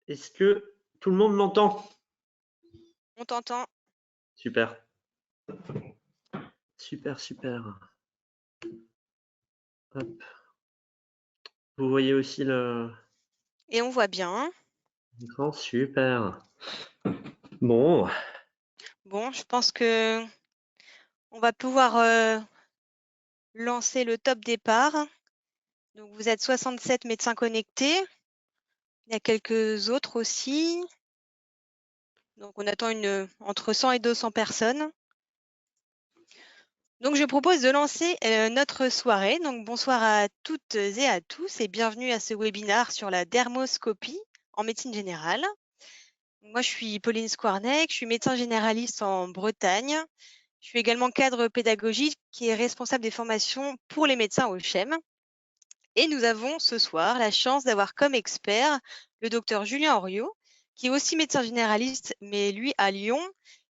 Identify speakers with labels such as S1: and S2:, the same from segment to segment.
S1: Est-ce que tout le monde m'entend?
S2: On t'entend.
S1: Super. Super, super. Hop. Vous voyez aussi
S2: Et on voit bien.
S1: l'écran? Super. Bon,
S2: Bon, je pense que on va pouvoir lancer le top départ. Donc, vous êtes 67 médecins connectés. Il y a quelques autres aussi. Donc, on attend entre 100 et 200 personnes. Donc, je propose de lancer notre soirée. Donc, bonsoir à toutes et à tous et bienvenue à ce webinaire sur la dermoscopie en médecine générale. Moi, je suis Pauline Squarneck, je suis médecin généraliste en Bretagne. Je suis également cadre pédagogique qui est responsable des formations pour les médecins au CHEM. Et nous avons ce soir la chance d'avoir comme expert le docteur Julien Henriot, qui est aussi médecin généraliste, mais lui à Lyon,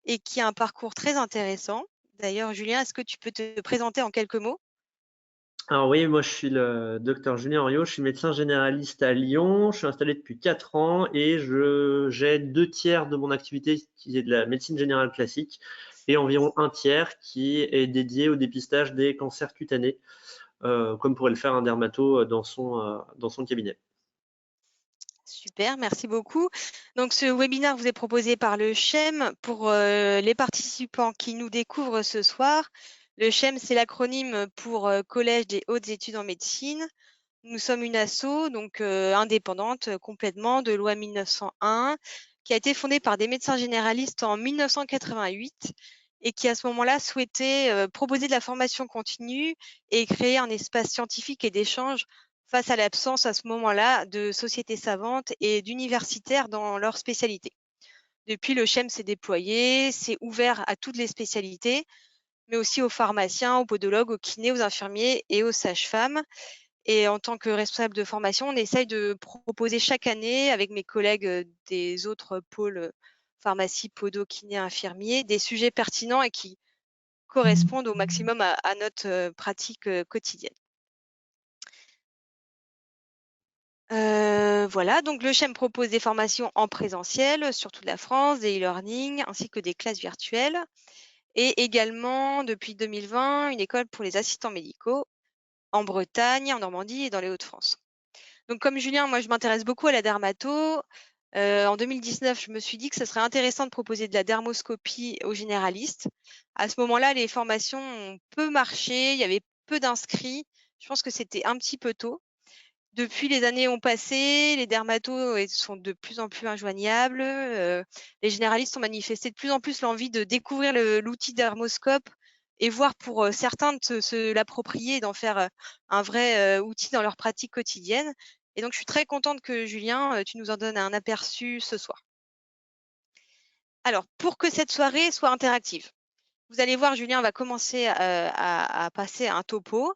S2: et qui a un parcours très intéressant. D'ailleurs, Julien, est-ce que tu peux te présenter en quelques mots?
S1: alors oui, moi je suis le docteur Julien Henriot, je suis médecin généraliste à Lyon, je suis installé depuis 4 ans et j'ai 2 tiers de mon activité qui est de la médecine générale classique et environ un tiers qui est dédié au dépistage des cancers cutanés, comme pourrait le faire un dermato dans son cabinet.
S2: Super, merci beaucoup. Donc, ce webinaire vous est proposé par le CHEM pour les participants qui nous découvrent ce soir. Le CHEM, c'est l'acronyme pour Collège des hautes études en médecine. Nous sommes une asso donc indépendante complètement de loi 1901 qui a été fondée par des médecins généralistes en 1988 et qui à ce moment-là souhaitait proposer de la formation continue et créer un espace scientifique et d'échange face à l'absence à ce moment-là de sociétés savantes et d'universitaires dans leur spécialité. Depuis, le CHEM s'est déployé, s'est ouvert à toutes les spécialités, mais aussi aux pharmaciens, aux podologues, aux kinés, aux infirmiers et aux sages-femmes. Et en tant que responsable de formation, on essaye de proposer chaque année avec mes collègues des autres pôles pharmacie, podo, kiné, infirmier, des sujets pertinents et qui correspondent au maximum à notre pratique quotidienne. Voilà, donc le CHEM propose des formations en présentiel sur toute la France, des e-learning ainsi que des classes virtuelles et également depuis 2020 une école pour les assistants médicaux en Bretagne, en Normandie et dans les Hauts-de-France. Donc comme Julien, moi je m'intéresse beaucoup à la dermato. En 2019, je me suis dit que ce serait intéressant de proposer de la dermoscopie aux généralistes. À ce moment-là, les formations ont peu marché, il y avait peu d'inscrits. Je pense que c'était un petit peu tôt. Depuis, les années ont passé, les dermatos sont de plus en plus injoignables. Les généralistes ont manifesté de plus en plus l'envie de découvrir l'outil dermoscope et voir pour certains de se l'approprier et d'en faire un vrai outil dans leur pratique quotidienne. Et donc, je suis très contente que Julien, tu nous en donnes un aperçu ce soir. Alors, pour que cette soirée soit interactive, vous allez voir, Julien va commencer à passer un topo.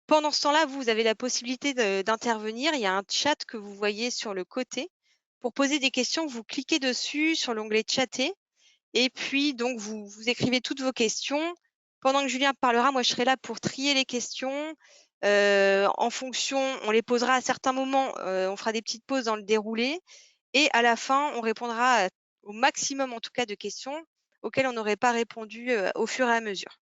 S2: Pendant ce temps-là, vous avez la possibilité d'intervenir. Il y a un chat que vous voyez sur le côté. Pour poser des questions, vous cliquez dessus sur l'onglet chatter et puis donc vous écrivez toutes vos questions. Pendant que Julien parlera, moi je serai là pour trier les questions. En fonction, on les posera à certains moments, on fera des petites pauses dans le déroulé et à la fin, on répondra au maximum en tout cas de questions auxquelles on n'aurait pas répondu au fur et à mesure.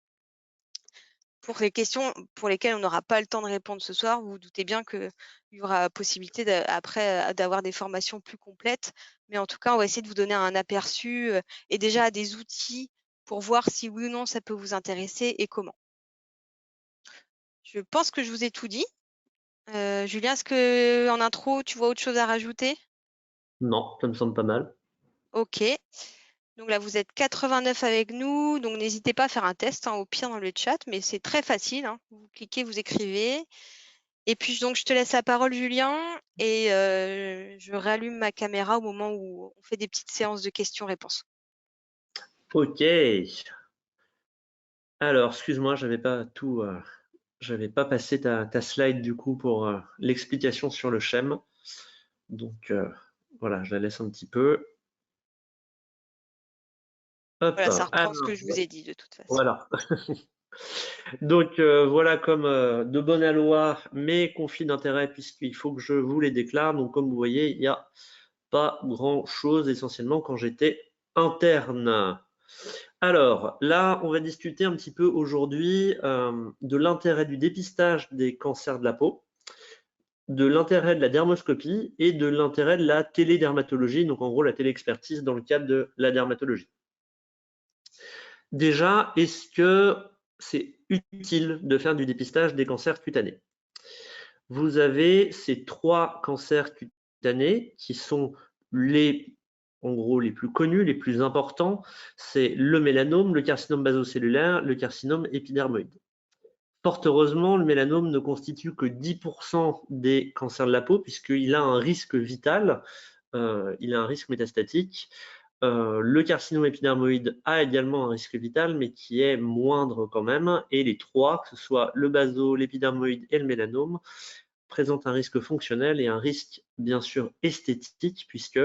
S2: Pour les questions pour lesquelles on n'aura pas le temps de répondre ce soir, vous vous doutez bien qu'il y aura possibilité après d'avoir des formations plus complètes. Mais en tout cas, on va essayer de vous donner un aperçu et déjà des outils pour voir si oui ou non ça peut vous intéresser et comment. Je pense que je vous ai tout dit. Julien, est-ce que en intro, tu vois autre chose à rajouter?
S1: Non, ça me semble pas mal.
S2: OK. Donc là, vous êtes 89 avec nous, donc n'hésitez pas à faire un test, hein, au pire dans le chat, mais c'est très facile, hein. Vous cliquez, vous écrivez. Et puis donc je te laisse la parole Julien et je rallume ma caméra au moment où on fait des petites séances de questions-réponses.
S1: Ok. Alors, excuse-moi, j'avais pas passé ta slide du coup pour l'explication sur le schème. Donc voilà, je la laisse un petit peu. Hop.
S2: Voilà, ça reprend ce
S1: Alors,
S2: que je vous ai dit de toute façon.
S1: voilà. Donc voilà, comme de bonne loi, mes conflits d'intérêts, puisqu'il faut que je vous les déclare. Donc comme vous voyez, il y a Pas grand-chose essentiellement quand j'étais interne. Alors là, on va discuter un petit peu aujourd'hui de l'intérêt du dépistage des cancers de la peau, de l'intérêt de la dermoscopie et de l'intérêt de la télédermatologie, donc en gros la téléexpertise dans le cadre de la dermatologie. Déjà, est-ce que c'est utile de faire du dépistage des cancers cutanés? Vous avez ces 3 cancers cutanés qui sont en gros les plus connus, les plus importants, c'est le mélanome, le carcinome basocellulaire, le carcinome épidermoïde. Fort heureusement, le mélanome ne constitue que 10% des cancers de la peau puisqu'il a un risque vital, il a un risque métastatique. Le carcinome épidermoïde a également un risque vital, mais qui est moindre quand même. Et les 3, que ce soit le baso, l'épidermoïde et le mélanome, présentent un risque fonctionnel et un risque bien sûr esthétique, puisque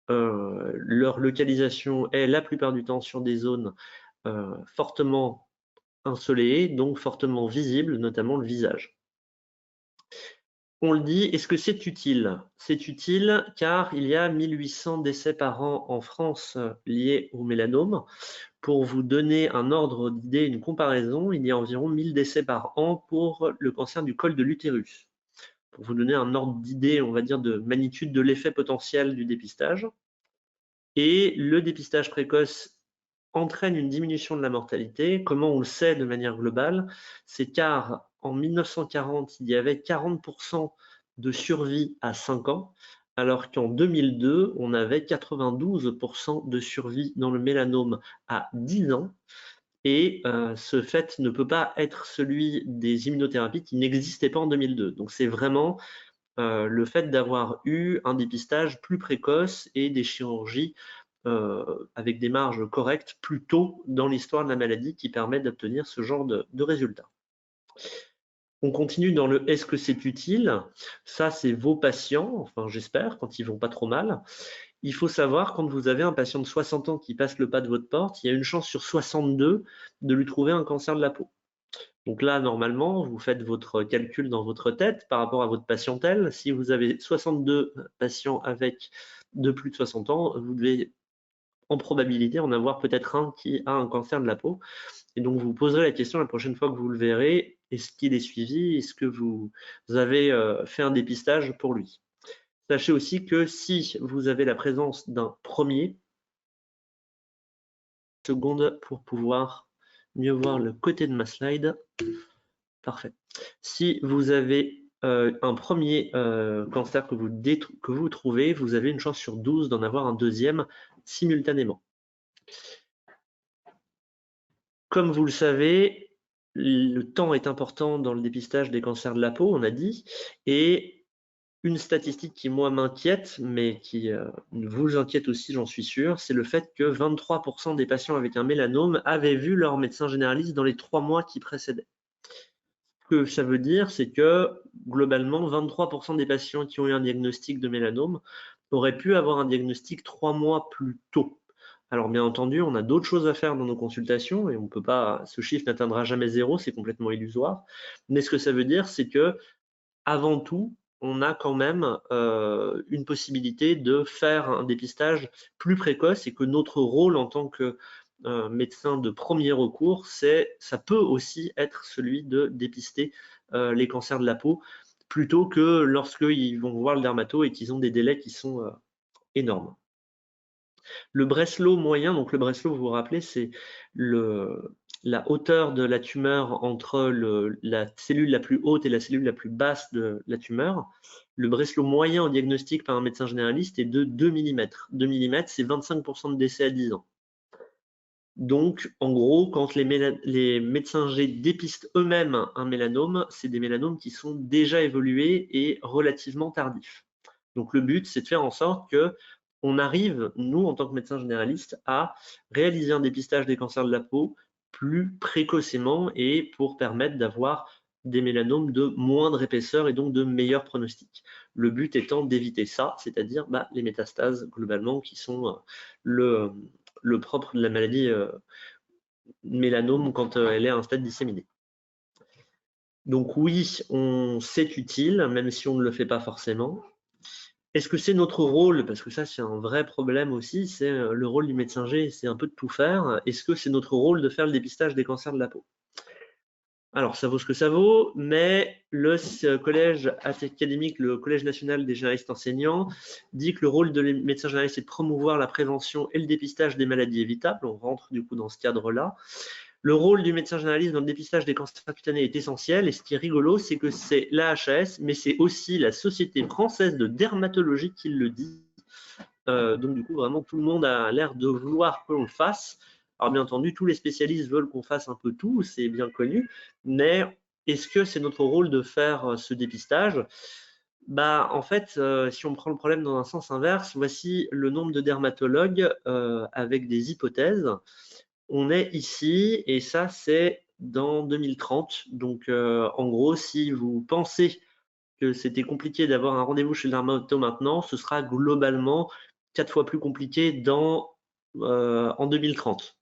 S1: leur localisation est la plupart du temps sur des zones fortement ensoleillées, donc fortement visibles, notamment le visage. On le dit, est-ce que c'est utile? C'est utile car il y a 1800 décès par an en France liés au mélanome. Pour vous donner un ordre d'idée, une comparaison, il y a environ 1000 décès par an pour le cancer du col de l'utérus. Pour vous donner un ordre d'idée, on va dire, de magnitude de l'effet potentiel du dépistage. Et le dépistage précoce entraîne une diminution de la mortalité. Comment on le sait de manière globale? C'est car en 1940, il y avait 40% de survie à 5 ans, alors qu'en 2002, on avait 92% de survie dans le mélanome à 10 ans. Et ce fait ne peut pas être celui des immunothérapies qui n'existaient pas en 2002. Donc c'est vraiment le fait d'avoir eu un dépistage plus précoce et des chirurgies avec des marges correctes plus tôt dans l'histoire de la maladie qui permettent d'obtenir ce genre de résultats. On continue dans le est-ce que c'est utile? Ça, c'est vos patients, enfin j'espère, quand ils vont pas trop mal. Il faut savoir, quand vous avez un patient de 60 ans qui passe le pas de votre porte, il y a une chance sur 62 de lui trouver un cancer de la peau. Donc là, normalement, vous faites votre calcul dans votre tête par rapport à votre patientèle. Si vous avez 62 patients avec de plus de 60 ans, vous devez en probabilité en avoir peut-être un qui a un cancer de la peau. Et donc, vous poserez la question la prochaine fois que vous le verrez, est-ce qu'il est suivi? Est-ce que vous avez fait un dépistage pour lui? Sachez aussi que si vous avez la présence d'un premier, seconde pour pouvoir mieux voir le côté de ma slide. Parfait. Si vous avez un premier cancer que vous trouvez, vous avez une chance sur 12 d'en avoir un deuxième simultanément. Comme vous le savez, le temps est important dans le dépistage des cancers de la peau, on a dit, et une statistique qui, moi, m'inquiète, mais qui vous inquiète aussi, j'en suis sûr, c'est le fait que 23% des patients avec un mélanome avaient vu leur médecin généraliste dans les 3 mois qui précédaient. Ce que ça veut dire, c'est que, globalement, 23% des patients qui ont eu un diagnostic de mélanome auraient pu avoir un diagnostic 3 mois plus tôt. Alors bien entendu, on a d'autres choses à faire dans nos consultations et on peut pas, ce chiffre n'atteindra jamais 0, c'est complètement illusoire. Mais ce que ça veut dire, c'est que avant tout, on a quand même une possibilité de faire un dépistage plus précoce et que notre rôle en tant que médecin de premier recours, ça peut aussi être celui de dépister les cancers de la peau plutôt que lorsqu'ils vont voir le dermato et qu'ils ont des délais qui sont énormes. Le Breslow moyen, donc le Breslow, vous vous rappelez, c'est la hauteur de la tumeur entre la cellule la plus haute et la cellule la plus basse de la tumeur. Le Breslow moyen au diagnostic par un médecin généraliste est de 2 mm. 2 mm, c'est 25% de décès à 10 ans. Donc, en gros, quand les médecins G dépistent eux-mêmes un mélanome, c'est des mélanomes qui sont déjà évolués et relativement tardifs. Donc, le but, c'est de faire en sorte que on arrive, nous, en tant que médecins généralistes, à réaliser un dépistage des cancers de la peau plus précocement et pour permettre d'avoir des mélanomes de moindre épaisseur et donc de meilleurs pronostics. Le but étant d'éviter ça, c'est-à-dire les métastases globalement qui sont le propre de la maladie mélanome quand elle est à un stade disséminé. Donc oui, c'est utile, même si on ne le fait pas forcément. Est-ce que c'est notre rôle? Parce que ça, c'est un vrai problème aussi, c'est le rôle du médecin G, c'est un peu de tout faire. Est-ce que c'est notre rôle de faire le dépistage des cancers de la peau? Alors, ça vaut ce que ça vaut, mais le collège académique, le Collège national des généralistes enseignants, dit que le rôle de les médecins généralistes est de promouvoir la prévention et le dépistage des maladies évitables. On rentre du coup dans ce cadre-là. Le rôle du médecin généraliste dans le dépistage des cancers cutanés est essentiel. Et ce qui est rigolo, c'est que c'est l'AHS, mais c'est aussi la Société française de dermatologie qui le dit. Donc du coup, vraiment, tout le monde a l'air de vouloir que l'on le fasse. Alors bien entendu, tous les spécialistes veulent qu'on fasse un peu tout, c'est bien connu, mais est-ce que c'est notre rôle de faire ce dépistage? Bah, en fait, si on prend le problème dans un sens inverse, voici le nombre de dermatologues avec des hypothèses. On est ici, et ça, c'est dans 2030. Donc, en gros, si vous pensez que c'était compliqué d'avoir un rendez-vous chez le dermato maintenant, ce sera globalement 4 fois plus compliqué en 2030.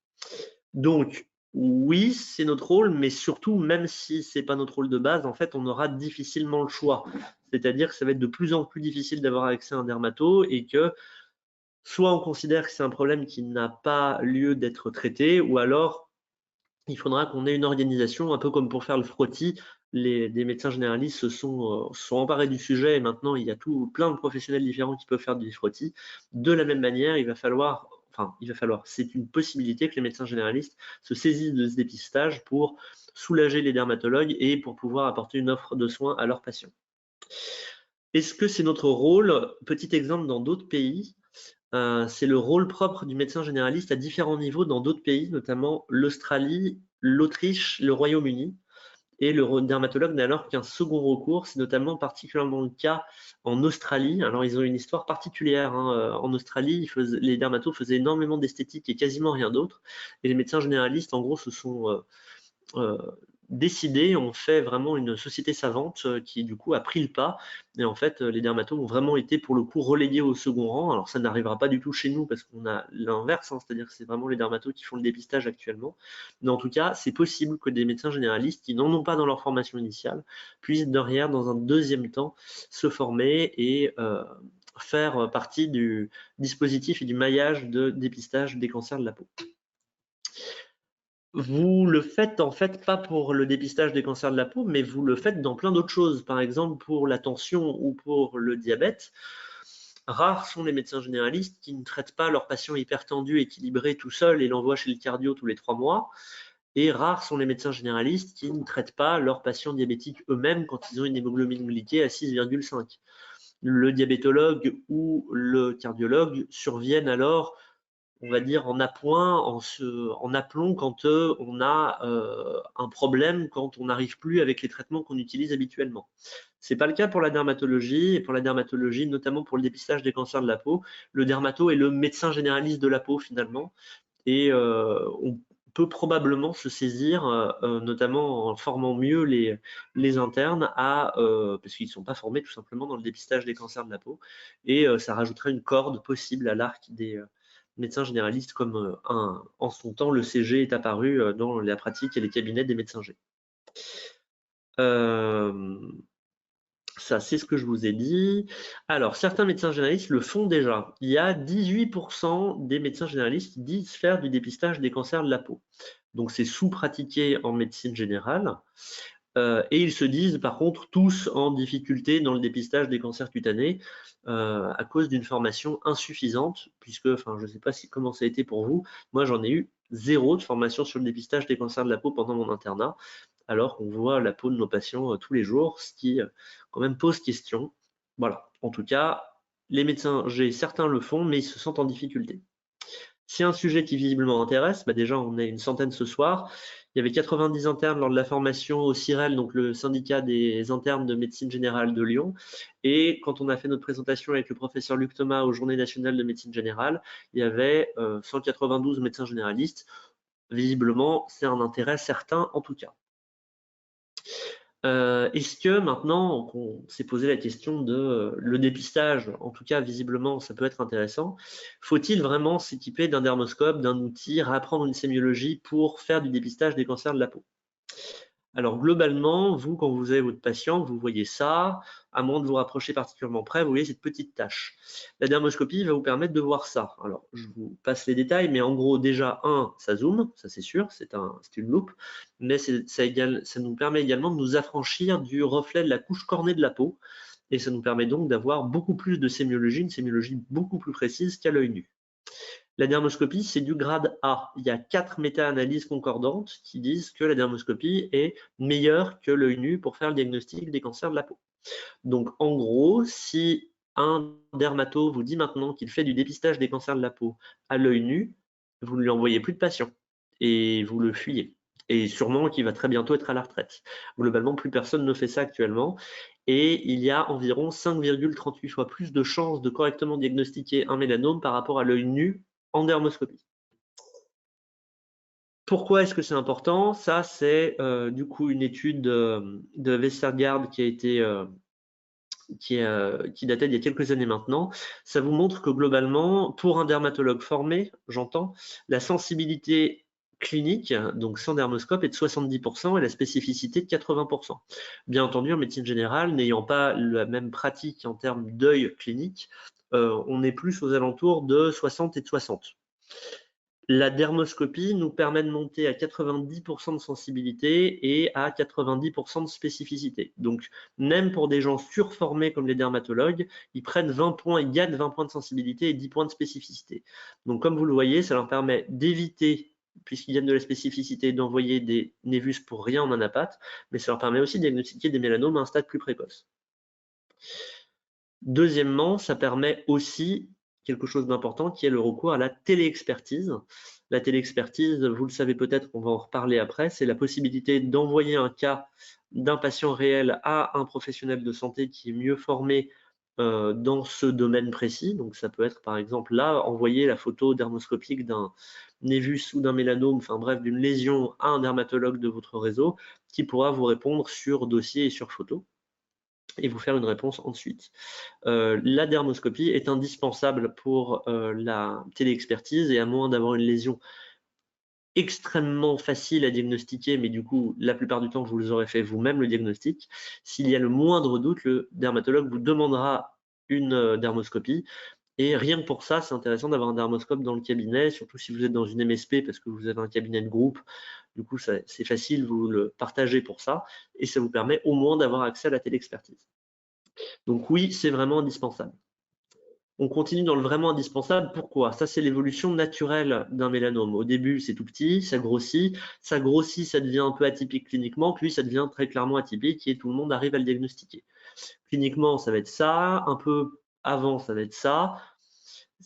S1: Donc, oui, c'est notre rôle, mais surtout, même si c'est pas notre rôle de base, en fait, on aura difficilement le choix. C'est-à-dire que ça va être de plus en plus difficile d'avoir accès à un dermato et que soit on considère que c'est un problème qui n'a pas lieu d'être traité, ou alors il faudra qu'on ait une organisation, un peu comme pour faire le frottis. Des médecins généralistes sont emparés du sujet et maintenant il y a plein de professionnels différents qui peuvent faire du frottis. De la même manière, c'est une possibilité que les médecins généralistes se saisissent de ce dépistage pour soulager les dermatologues et pour pouvoir apporter une offre de soins à leurs patients. Est-ce que c'est notre rôle? Petit exemple dans d'autres pays, c'est le rôle propre du médecin généraliste à différents niveaux dans d'autres pays, notamment l'Australie, l'Autriche, le Royaume-Uni. Et le dermatologue n'a alors qu'un second recours. C'est notamment particulièrement le cas en Australie. Alors, ils ont une histoire particulière, hein. En Australie, les dermatos faisaient énormément d'esthétique et quasiment rien d'autre. Et les médecins généralistes, en gros, se sont décidés, ont fait vraiment une société savante qui, du coup, a pris le pas. Et en fait, les dermatos ont vraiment été, pour le coup, relégués au second rang. Alors, ça n'arrivera pas du tout chez nous parce qu'on a l'inverse, hein, c'est-à-dire que c'est vraiment les dermatos qui font le dépistage actuellement. Mais en tout cas, c'est possible que des médecins généralistes qui n'en ont pas dans leur formation initiale puissent derrière, dans un deuxième temps, se former et faire partie du dispositif et du maillage de dépistage des cancers de la peau. Vous le faites en fait pas pour le dépistage des cancers de la peau, mais vous le faites dans plein d'autres choses. Par exemple, pour la tension ou pour le diabète, rares sont les médecins généralistes qui ne traitent pas leurs patients hypertendus équilibrés tout seuls et l'envoient chez le cardio tous les 3 mois. Et rares sont les médecins généralistes qui ne traitent pas leurs patients diabétiques eux-mêmes quand ils ont une hémoglobine glyquée à 6,5. Le diabétologue ou le cardiologue surviennent alors, on va dire, en appoint, en aplomb quand on a un problème, quand on n'arrive plus avec les traitements qu'on utilise habituellement. Ce n'est pas le cas pour la dermatologie, et pour la dermatologie, notamment pour le dépistage des cancers de la peau. Le dermato est le médecin généraliste de la peau finalement, et on peut probablement se saisir, notamment en formant mieux les internes, parce qu'ils ne sont pas formés tout simplement dans le dépistage des cancers de la peau, et ça rajouterait une corde possible à l'arc des médecins généralistes, comme en son temps le CG est apparu dans la pratique et les cabinets des médecins G. Ça, c'est ce que je vous ai dit. Alors, certains médecins généralistes le font déjà. Il y a 18% des médecins généralistes qui disent faire du dépistage des cancers de la peau. Donc, c'est sous-pratiqué en médecine générale. Et ils se disent, par contre, tous en difficulté dans le dépistage des cancers cutanés à cause d'une formation insuffisante, puisque, enfin, je ne sais pas comment ça a été pour vous, moi j'en ai eu 0 de formation sur le dépistage des cancers de la peau pendant mon internat, alors qu'on voit la peau de nos patients tous les jours, ce qui quand même pose question. Voilà, en tout cas, les médecins, certains le font, mais ils se sentent en difficulté. C'est un sujet qui visiblement intéresse. Bah déjà, on est une centaine ce soir. Il y avait 90 internes lors de la formation au CIREL, donc le syndicat des internes de médecine générale de Lyon. Et quand on a fait notre présentation avec le professeur Luc Thomas aux Journées nationales de médecine générale, il y avait 192 médecins généralistes. Visiblement, c'est un intérêt certain en tout cas. Est-ce que maintenant qu'on s'est posé la question de le dépistage, en tout cas visiblement ça peut être intéressant, faut-il vraiment s'équiper d'un dermoscope, d'un outil, apprendre une sémiologie pour faire du dépistage des cancers de la peau? Alors globalement, vous, quand vous avez votre patient, vous voyez ça, à moins de vous rapprocher particulièrement près, vous voyez cette petite tache. La dermoscopie va vous permettre de voir ça. Alors, je vous passe les détails, mais en gros, déjà, ça zoome, ça c'est sûr, c'est une loupe, mais ça nous permet également de nous affranchir du reflet de la couche cornée de la peau, et ça nous permet donc d'avoir beaucoup plus de sémiologie, une sémiologie beaucoup plus précise qu'à l'œil nu. La dermoscopie, c'est du grade A. Il y a 4 méta-analyses concordantes qui disent que la dermoscopie est meilleure que l'œil nu pour faire le diagnostic des cancers de la peau. Donc, en gros, si un dermato vous dit maintenant qu'il fait du dépistage des cancers de la peau à l'œil nu, vous ne lui envoyez plus de patient et vous le fuyez. Et sûrement qu'il va très bientôt être à la retraite. Globalement, plus personne ne fait ça actuellement. Et il y a environ 5,38 fois plus de chances de correctement diagnostiquer un mélanome par rapport à l'œil nu en dermoscopie. Pourquoi est-ce que c'est important? Ça, c'est du coup une étude de Westergaard qui datait d'il y a quelques années maintenant. Ça vous montre que globalement, pour un dermatologue formé, j'entends, la sensibilité clinique, donc sans dermoscope, est de 70% et la spécificité de 80%. Bien entendu, en médecine générale, n'ayant pas la même pratique en termes d'œil clinique, on est plus aux alentours de 60 et de 60. La dermoscopie nous permet de monter à 90% de sensibilité et à 90% de spécificité. Donc, même pour des gens surformés comme les dermatologues, ils prennent 20 points, ils gagnent 20 points de sensibilité et 10 points de spécificité. Donc, comme vous le voyez, ça leur permet d'éviter, puisqu'ils gagnent de la spécificité, d'envoyer des névus pour rien en anapathe, mais ça leur permet aussi de diagnostiquer des mélanomes à un stade plus précoce. Deuxièmement, ça permet aussi quelque chose d'important qui est le recours à la téléexpertise. La téléexpertise, vous le savez peut-être, on va en reparler après, c'est la possibilité d'envoyer un cas d'un patient réel à un professionnel de santé qui est mieux formé dans ce domaine précis. Donc ça peut être par exemple là, envoyer la photo dermoscopique d'un névus ou d'un mélanome, enfin bref, d'une lésion à un dermatologue de votre réseau qui pourra vous répondre sur dossier et sur photo et vous faire une réponse ensuite. La dermoscopie est indispensable pour la téléexpertise et à moins d'avoir une lésion extrêmement facile à diagnostiquer, mais du coup, la plupart du temps, vous aurez fait vous-même le diagnostic. S'il y a le moindre doute, le dermatologue vous demandera une dermoscopie. Et rien que pour ça, c'est intéressant d'avoir un dermoscope dans le cabinet, surtout si vous êtes dans une MSP parce que vous avez un cabinet de groupe. Du coup, c'est facile, vous le partagez pour ça. Et ça vous permet au moins d'avoir accès à la téléexpertise. Donc oui, c'est vraiment indispensable. On continue dans le vraiment indispensable. Pourquoi? Ça, c'est l'évolution naturelle d'un mélanome. Au début, c'est tout petit, ça grossit, ça devient un peu atypique cliniquement, puis ça devient très clairement atypique et tout le monde arrive à le diagnostiquer. Cliniquement, ça va être ça, un peu avant, ça va être ça.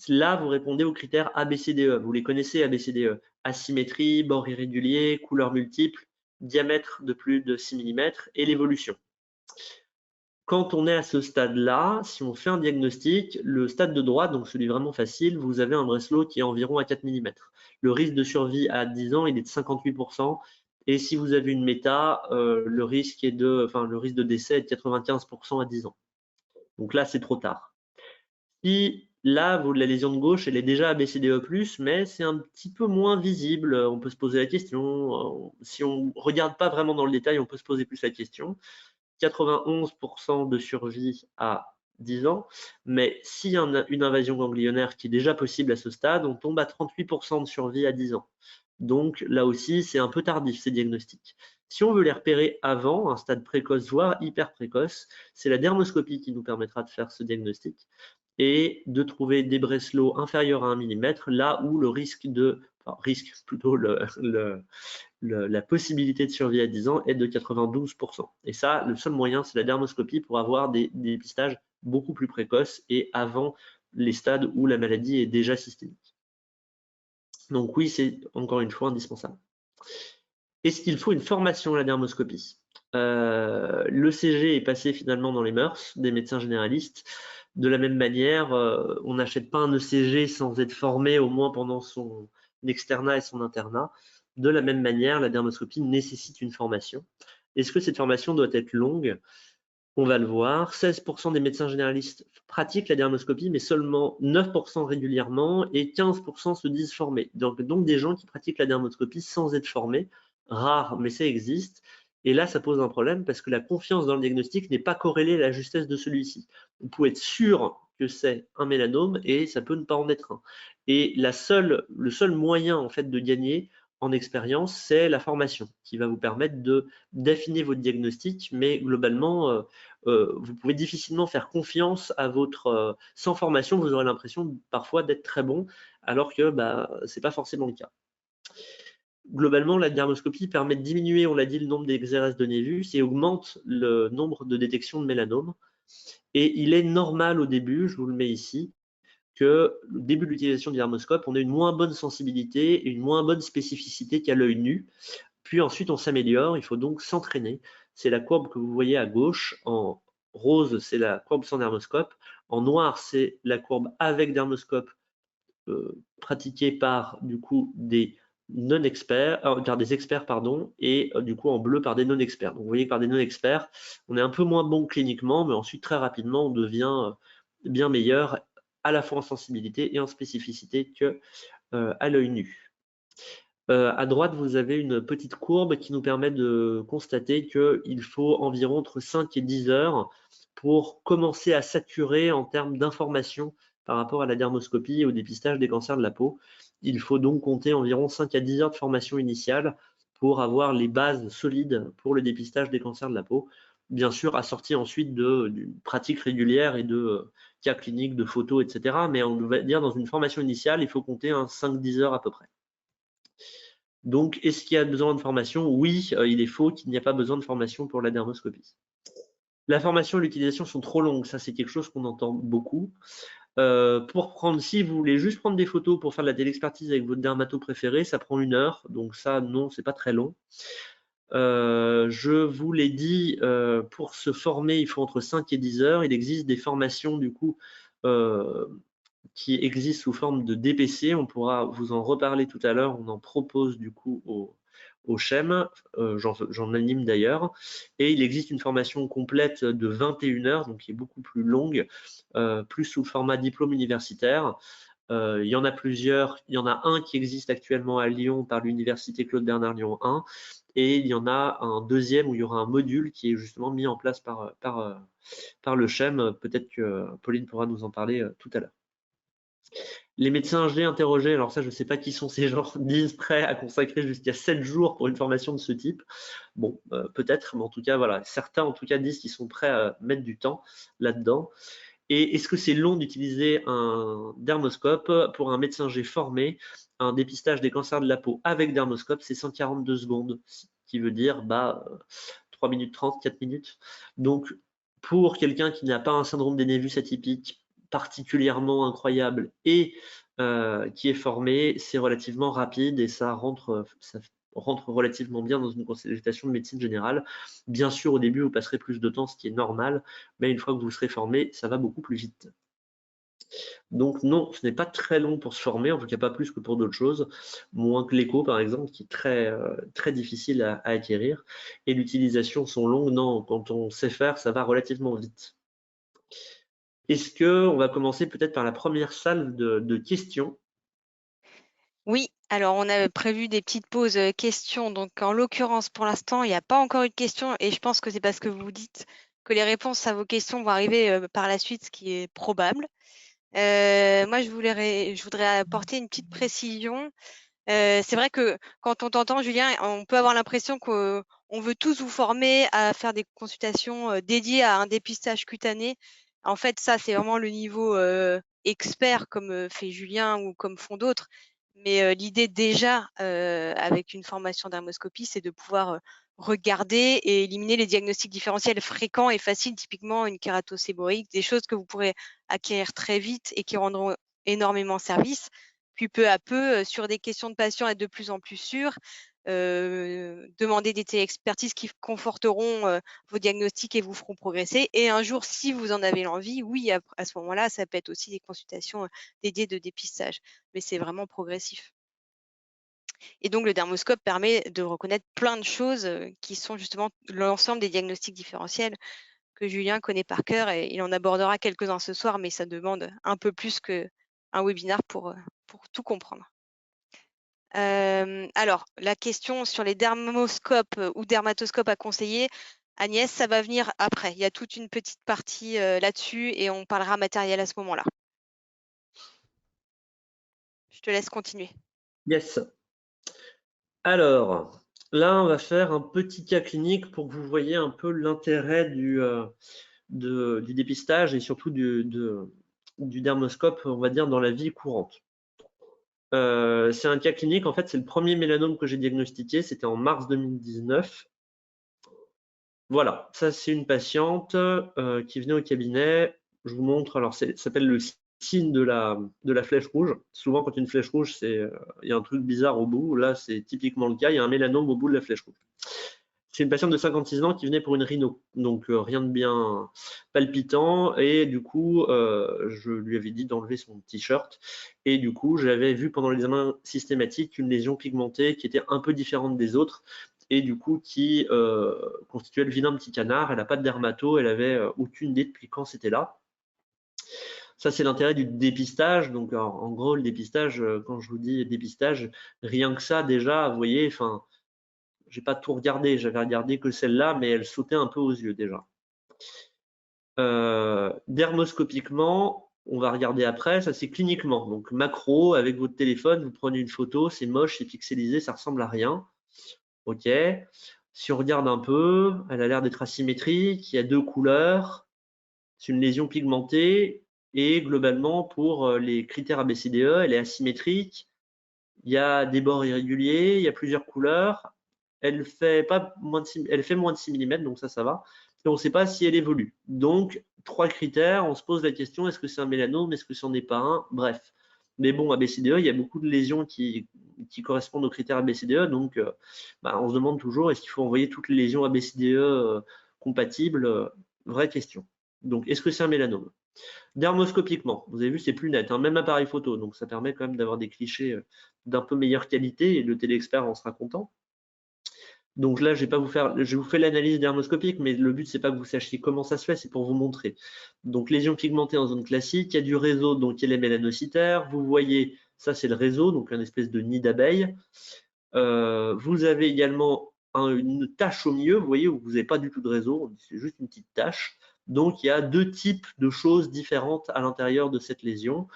S1: Là, vous répondez aux critères ABCDE. Vous les connaissez, ABCDE. Asymétrie, bord irrégulier, couleurs multiples, diamètre de plus de 6 mm et l'évolution. Quand on est à ce stade-là, si on fait un diagnostic, le stade de droite, donc celui vraiment facile, vous avez un Breslow qui est environ à 4 mm. Le risque de survie à 10 ans, il est de 58%. Et si vous avez une méta, le risque de décès est de 95% à 10 ans. Donc là, c'est trop tard. Si là, la lésion de gauche, elle est déjà ABCDE+, mais c'est un petit peu moins visible. On peut se poser la question. Si on ne regarde pas vraiment dans le détail, on peut se poser plus la question. 91% de survie à 10 ans, mais s'il y a une invasion ganglionnaire qui est déjà possible à ce stade, on tombe à 38% de survie à 10 ans. Donc là aussi, c'est un peu tardif ces diagnostics. Si on veut les repérer avant, un stade précoce, voire hyper précoce, c'est la dermoscopie qui nous permettra de faire ce diagnostic et de trouver des Breslow inférieurs à 1 mm, là où le risque plutôt la possibilité de survie à 10 ans est de 92%. Et ça, le seul moyen, c'est la dermoscopie pour avoir des dépistages beaucoup plus précoces et avant les stades où la maladie est déjà systémique. Donc oui, c'est encore une fois indispensable. Est-ce qu'il faut une formation à la dermoscopie? L'ECG est passé finalement dans les mœurs des médecins généralistes. De la même manière, on n'achète pas un ECG sans être formé au moins pendant son externat et son internat. De la même manière, la dermoscopie nécessite une formation. Est-ce que cette formation doit être longue? On va le voir. 16% des médecins généralistes pratiquent la dermoscopie, mais seulement 9% régulièrement et 15% se disent formés. Donc des gens qui pratiquent la dermoscopie sans être formés, rare, mais ça existe. Et là, ça pose un problème parce que la confiance dans le diagnostic n'est pas corrélée à la justesse de celui-ci. Vous pouvez être sûr que c'est un mélanome et ça peut ne pas en être un. Et le seul moyen en fait de gagner en expérience, c'est la formation qui va vous permettre d'affiner votre diagnostic, mais globalement, vous pouvez difficilement faire confiance à votre… sans formation, vous aurez l'impression parfois d'être très bon, alors que ce n'est pas forcément le cas. Globalement, la dermoscopie permet de diminuer, on l'a dit, le nombre des XRS de névus et augmente le nombre de détections de mélanome. Et il est normal au début, je vous le mets ici, que le début de l'utilisation du dermoscope, on a une moins bonne sensibilité et une moins bonne spécificité qu'à l'œil nu. Puis ensuite, on s'améliore, il faut donc s'entraîner. C'est la courbe que vous voyez à gauche. En rose, c'est la courbe sans dermoscope. En noir, c'est la courbe avec dermoscope pratiquée par du coup des non-experts, par des experts, pardon, et du coup en bleu par des non-experts. Donc vous voyez que par des non-experts, on est un peu moins bon cliniquement, mais ensuite très rapidement, on devient bien meilleur à la fois en sensibilité et en spécificité que à l'œil nu. À droite, vous avez une petite courbe qui nous permet de constater qu'il faut environ entre 5 et 10 heures pour commencer à saturer en termes d'informations par rapport à la dermoscopie et au dépistage des cancers de la peau. Il faut donc compter environ 5 à 10 heures de formation initiale pour avoir les bases solides pour le dépistage des cancers de la peau. Bien sûr, assorti ensuite d'une pratique régulière et de cas cliniques, de photos, etc. Mais on va dire dans une formation initiale, il faut compter 5-10 heures à peu près. Donc, est-ce qu'il y a besoin de formation? Oui, il est faux qu'il n'y a pas besoin de formation pour la dermoscopie. La formation et l'utilisation sont trop longues, ça c'est quelque chose qu'on entend beaucoup. Si vous voulez juste prendre des photos pour faire de la téléexpertise avec votre dermato préféré, ça prend 1 heure, donc ça non, c'est pas très long. Je vous l'ai dit, pour se former, il faut entre 5 et 10 heures. Il existe des formations du coup qui existe sous forme de DPC. On pourra vous en reparler tout à l'heure. On en propose du coup au CHEM. J'en anime d'ailleurs. Et il existe une formation complète de 21 heures, donc qui est beaucoup plus longue, plus sous le format diplôme universitaire. Il y en a plusieurs. Il y en a un qui existe actuellement à Lyon par l'université Claude Bernard Lyon 1. Et il y en a un deuxième où il y aura un module qui est justement mis en place par le CHEM. Peut-être que Pauline pourra nous en parler tout à l'heure. Les médecins G interrogés, alors ça je ne sais pas qui sont ces gens, disent prêts à consacrer jusqu'à 7 jours pour une formation de ce type. Bon, peut-être, mais en tout cas, voilà, certains en tout cas disent qu'ils sont prêts à mettre du temps là-dedans. Et est-ce que c'est long d'utiliser un dermoscope? Pour un médecin G formé, un dépistage des cancers de la peau avec dermoscope, c'est 142 secondes, ce qui veut dire 3 minutes 30, 4 minutes. Donc, pour quelqu'un qui n'a pas un syndrome des névus atypique particulièrement incroyable et qui est formé, c'est relativement rapide et ça rentre relativement bien dans une consultation de médecine générale. Bien sûr, au début, vous passerez plus de temps, ce qui est normal, mais une fois que vous serez formé, ça va beaucoup plus vite. Donc non, ce n'est pas très long pour se former, en tout cas pas plus que pour d'autres choses, moins que l'écho par exemple, qui est très difficile à acquérir. Et l'utilisation sont longues, non, quand on sait faire, ça va relativement vite. Est-ce qu'on va commencer peut-être par la première salle de questions?
S2: Oui, alors on avait prévu des petites pauses questions. Donc en l'occurrence, pour l'instant, il n'y a pas encore eu de questions et je pense que c'est parce que vous dites que les réponses à vos questions vont arriver par la suite, ce qui est probable. Moi, je voudrais apporter une petite précision. C'est vrai que quand on t'entend, Julien, on peut avoir l'impression qu'on veut tous vous former à faire des consultations dédiées à un dépistage cutané. En fait, ça, c'est vraiment le niveau expert comme fait Julien ou comme font d'autres. Mais l'idée déjà, avec une formation dermoscopie, c'est de pouvoir regarder et éliminer les diagnostics différentiels fréquents et faciles, typiquement une kératocéboïque, des choses que vous pourrez acquérir très vite et qui rendront énormément service. Puis peu à peu, sur des questions de patients, être de plus en plus sûr, demander des téléexpertises qui conforteront vos diagnostics et vous feront progresser. Et un jour, si vous en avez l'envie, oui, à ce moment-là, ça peut être aussi des consultations dédiées de dépistage, mais c'est vraiment progressif. Et donc le dermoscope permet de reconnaître plein de choses qui sont justement l'ensemble des diagnostics différentiels que Julien connaît par cœur et il en abordera quelques-uns ce soir, mais ça demande un peu plus qu'un webinaire pour tout comprendre. Alors, la question sur les dermoscopes ou dermatoscopes à conseiller, Agnès, ça va venir après. Il y a toute une petite partie là-dessus et on parlera matériel à ce moment-là. Je te laisse continuer.
S1: Yes. Alors, là, on va faire un petit cas clinique pour que vous voyez un peu l'intérêt du dépistage et surtout du dermoscope, on va dire, dans la vie courante. C'est un cas clinique, en fait, c'est le premier mélanome que j'ai diagnostiqué, c'était en mars 2019. Voilà, ça c'est une patiente qui venait au cabinet. Je vous montre, alors ça s'appelle le signe de la flèche rouge. Souvent, quand il y a une flèche rouge, il y a un truc bizarre au bout. Là, c'est typiquement le cas, il y a un mélanome au bout de la flèche rouge. C'est une patiente de 56 ans qui venait pour une rhino, donc rien de bien palpitant. Et du coup, je lui avais dit d'enlever son t-shirt. Et du coup, j'avais vu pendant l'examen systématique une lésion pigmentée qui était un peu différente des autres et du coup qui constituait le vilain petit canard. Elle n'a pas de dermato, elle avait aucune idée depuis quand c'était là. Ça, c'est l'intérêt du dépistage. Donc, alors, en gros, le dépistage, quand je vous dis dépistage, rien que ça, déjà, vous voyez, enfin, j'ai pas tout regardé, j'avais regardé que celle-là, mais elle sautait un peu aux yeux déjà. Dermoscopiquement, on va regarder après, ça c'est cliniquement. Donc macro, avec votre téléphone, vous prenez une photo, c'est moche, c'est pixelisé, ça ressemble à rien. Ok. Si on regarde un peu, elle a l'air d'être asymétrique, il y a deux couleurs, c'est une lésion pigmentée, et globalement, pour les critères ABCDE, elle est asymétrique, il y a des bords irréguliers, il y a plusieurs couleurs, elle fait moins de 6 mm, donc ça va. Et on ne sait pas si elle évolue. Donc, 3 critères, on se pose la question, est-ce que c'est un mélanome, est-ce que c'en est pas un? Bref. Mais bon, ABCDE, il y a beaucoup de lésions qui correspondent aux critères ABCDE, donc on se demande toujours, est-ce qu'il faut envoyer toutes les lésions ABCDE compatibles? Vraie question. Donc, est-ce que c'est un mélanome? Dermoscopiquement, vous avez vu, c'est plus net, hein, même appareil photo, donc ça permet quand même d'avoir des clichés d'un peu meilleure qualité et le téléexpert en sera content. Donc là, je vous fais l'analyse dermoscopique, mais le but, c'est pas que vous sachiez comment ça se fait, c'est pour vous montrer. Donc, lésion pigmentée en zone classique, il y a du réseau, donc il y a les mélanocytaires. Vous voyez, ça c'est le réseau, donc un espèce de nid d'abeille. Vous avez également une tache au milieu, vous voyez, où vous n'avez pas du tout de réseau, c'est juste une petite tache. Donc, il y a deux types de choses différentes à l'intérieur de cette lésion.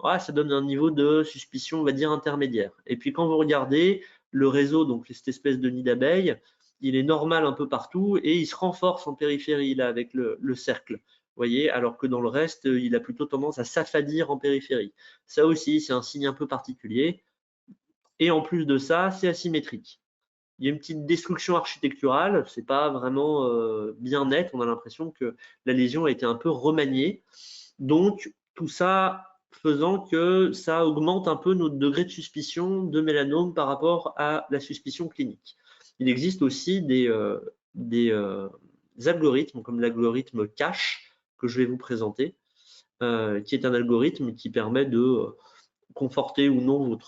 S1: Ouais, ça donne un niveau de suspicion, on va dire, intermédiaire. Et puis, quand vous regardez le réseau, donc cette espèce de nid d'abeille, il est normal un peu partout et il se renforce en périphérie, là, avec le cercle. Vous voyez, alors que dans le reste, il a plutôt tendance à s'affadir en périphérie. Ça aussi, c'est un signe un peu particulier. Et en plus de ça, c'est asymétrique. Il y a une petite destruction architecturale, c'est pas vraiment bien net, on a l'impression que la lésion a été un peu remaniée. Donc, tout ça faisant que ça augmente un peu notre degré de suspicion de mélanome par rapport à la suspicion clinique. Il existe aussi des algorithmes, comme l'algorithme CASH, que je vais vous présenter, qui est un algorithme qui permet de conforter ou non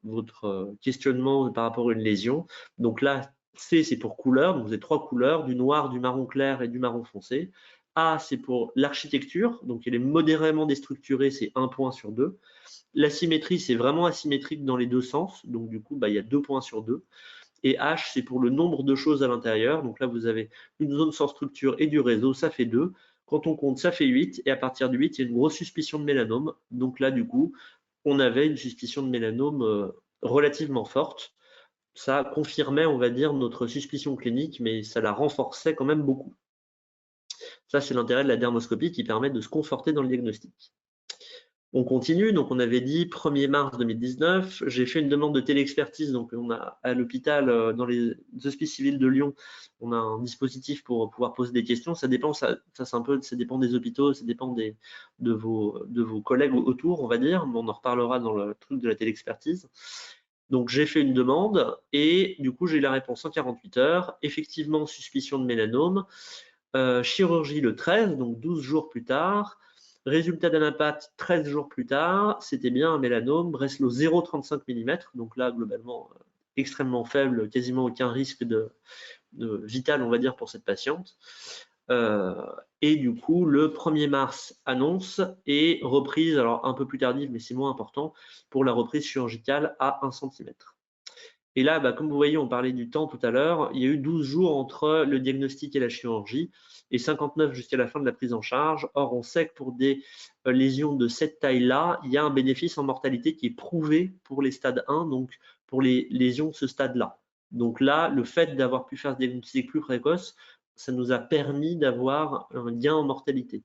S1: votre questionnement par rapport à une lésion. Donc là, C, c'est pour couleur, donc vous avez 3 couleurs, du noir, du marron clair et du marron foncé. A, c'est pour l'architecture, donc elle est modérément déstructurée, c'est 1 point sur 2. La symétrie, c'est vraiment asymétrique dans les deux sens, donc du coup, il y a 2 points sur 2. Et H, c'est pour le nombre de choses à l'intérieur, donc là, vous avez une zone sans structure et du réseau, ça fait 2. Quand on compte, ça fait 8, et à partir du 8, il y a une grosse suspicion de mélanome. Donc là, du coup, on avait une suspicion de mélanome relativement forte. Ça confirmait, on va dire, notre suspicion clinique, mais ça la renforçait quand même beaucoup. Ça, c'est l'intérêt de la dermoscopie qui permet de se conforter dans le diagnostic. On continue, donc on avait dit 1er mars 2019, j'ai fait une demande de téléexpertise, donc on a à l'hôpital, dans les hospices civils de Lyon, on a un dispositif pour pouvoir poser des questions, ça dépend, ça dépend des hôpitaux, ça dépend de vos collègues autour, on va dire, mais on en reparlera dans le truc de la téléexpertise. Donc j'ai fait une demande et du coup j'ai eu la réponse en 48 heures, effectivement suspicion de mélanome, chirurgie le 13, donc 12 jours plus tard. Résultat d'anapath 13 jours plus tard, c'était bien un mélanome, Breslow 0,35 mm, donc là globalement extrêmement faible, quasiment aucun risque de vital, on va dire, pour cette patiente. Et du coup, le 1er mars, annonce et reprise, alors un peu plus tardive, mais c'est moins important, pour la reprise chirurgicale à 1 cm. Et là, comme vous voyez, on parlait du temps tout à l'heure, il y a eu 12 jours entre le diagnostic et la chirurgie et 59 jusqu'à la fin de la prise en charge. Or, on sait que pour des lésions de cette taille-là, il y a un bénéfice en mortalité qui est prouvé pour les stades 1, donc pour les lésions de ce stade-là. Donc là, le fait d'avoir pu faire ce diagnostic plus précoce, ça nous a permis d'avoir un gain en mortalité.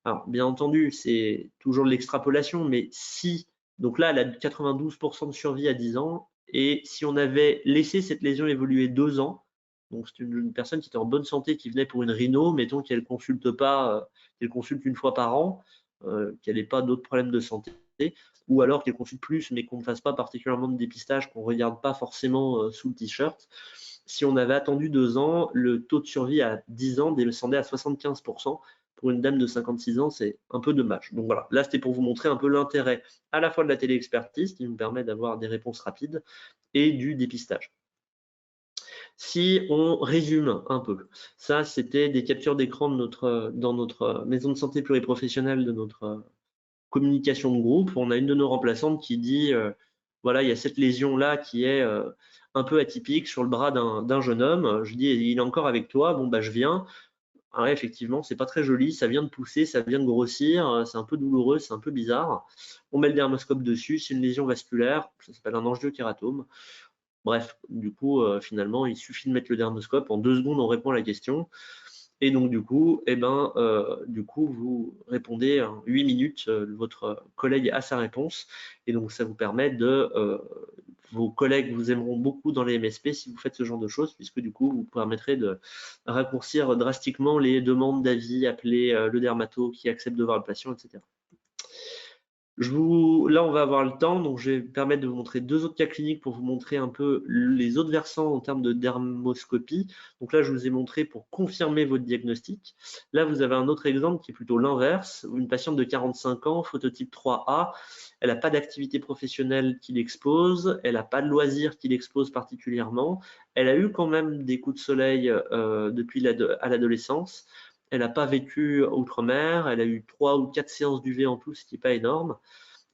S1: Alors, bien entendu, c'est toujours de l'extrapolation, mais si, donc là, elle a 92% de survie à 10 ans, et si on avait laissé cette lésion évoluer 2 ans, donc c'est une personne qui était en bonne santé, qui venait pour une rhino, mettons qu'elle consulte pas, qu'elle consulte une fois par an, qu'elle n'ait pas d'autres problèmes de santé, ou alors qu'elle consulte plus, mais qu'on ne fasse pas particulièrement de dépistage, qu'on ne regarde pas forcément sous le t-shirt. Si on avait attendu 2 ans, le taux de survie à 10 ans descendait à 75%. Pour une dame de 56 ans, c'est un peu dommage. Donc voilà, là c'était pour vous montrer un peu l'intérêt à la fois de la téléexpertise qui nous permet d'avoir des réponses rapides et du dépistage. Si on résume un peu, ça c'était des captures d'écran dans notre maison de santé pluriprofessionnelle, de notre communication de groupe. On a une de nos remplaçantes qui dit voilà, il y a cette lésion là qui est un peu atypique sur le bras d'un jeune homme. Je dis il est encore avec toi, bon je viens. Ah ouais, effectivement, c'est pas très joli, ça vient de pousser, ça vient de grossir, c'est un peu douloureux, c'est un peu bizarre. On met le dermoscope dessus, c'est une lésion vasculaire, ça s'appelle un angiokératome. Bref, du coup, finalement, il suffit de mettre le dermoscope, en 2 secondes, on répond à la question. Et donc, du coup, vous répondez en 8 minutes, votre collègue a sa réponse. Et donc, ça vous permet vos collègues vous aimeront beaucoup dans les MSP si vous faites ce genre de choses, puisque du coup, vous permettrez de raccourcir drastiquement les demandes d'avis, appeler le dermato qui accepte de voir le patient, etc. Là, on va avoir le temps, donc je vais me permettre de vous montrer 2 autres cas cliniques pour vous montrer un peu les autres versants en termes de dermoscopie. Donc là, je vous ai montré pour confirmer votre diagnostic. Là, vous avez un autre exemple qui est plutôt l'inverse. Une patiente de 45 ans, phototype 3A, elle n'a pas d'activité professionnelle qui l'expose, elle n'a pas de loisirs qui l'expose particulièrement, elle a eu quand même des coups de soleil depuis à l'adolescence. Elle n'a pas vécu outre-mer, elle a eu 3 ou 4 séances d'UV en tout, ce qui n'est pas énorme.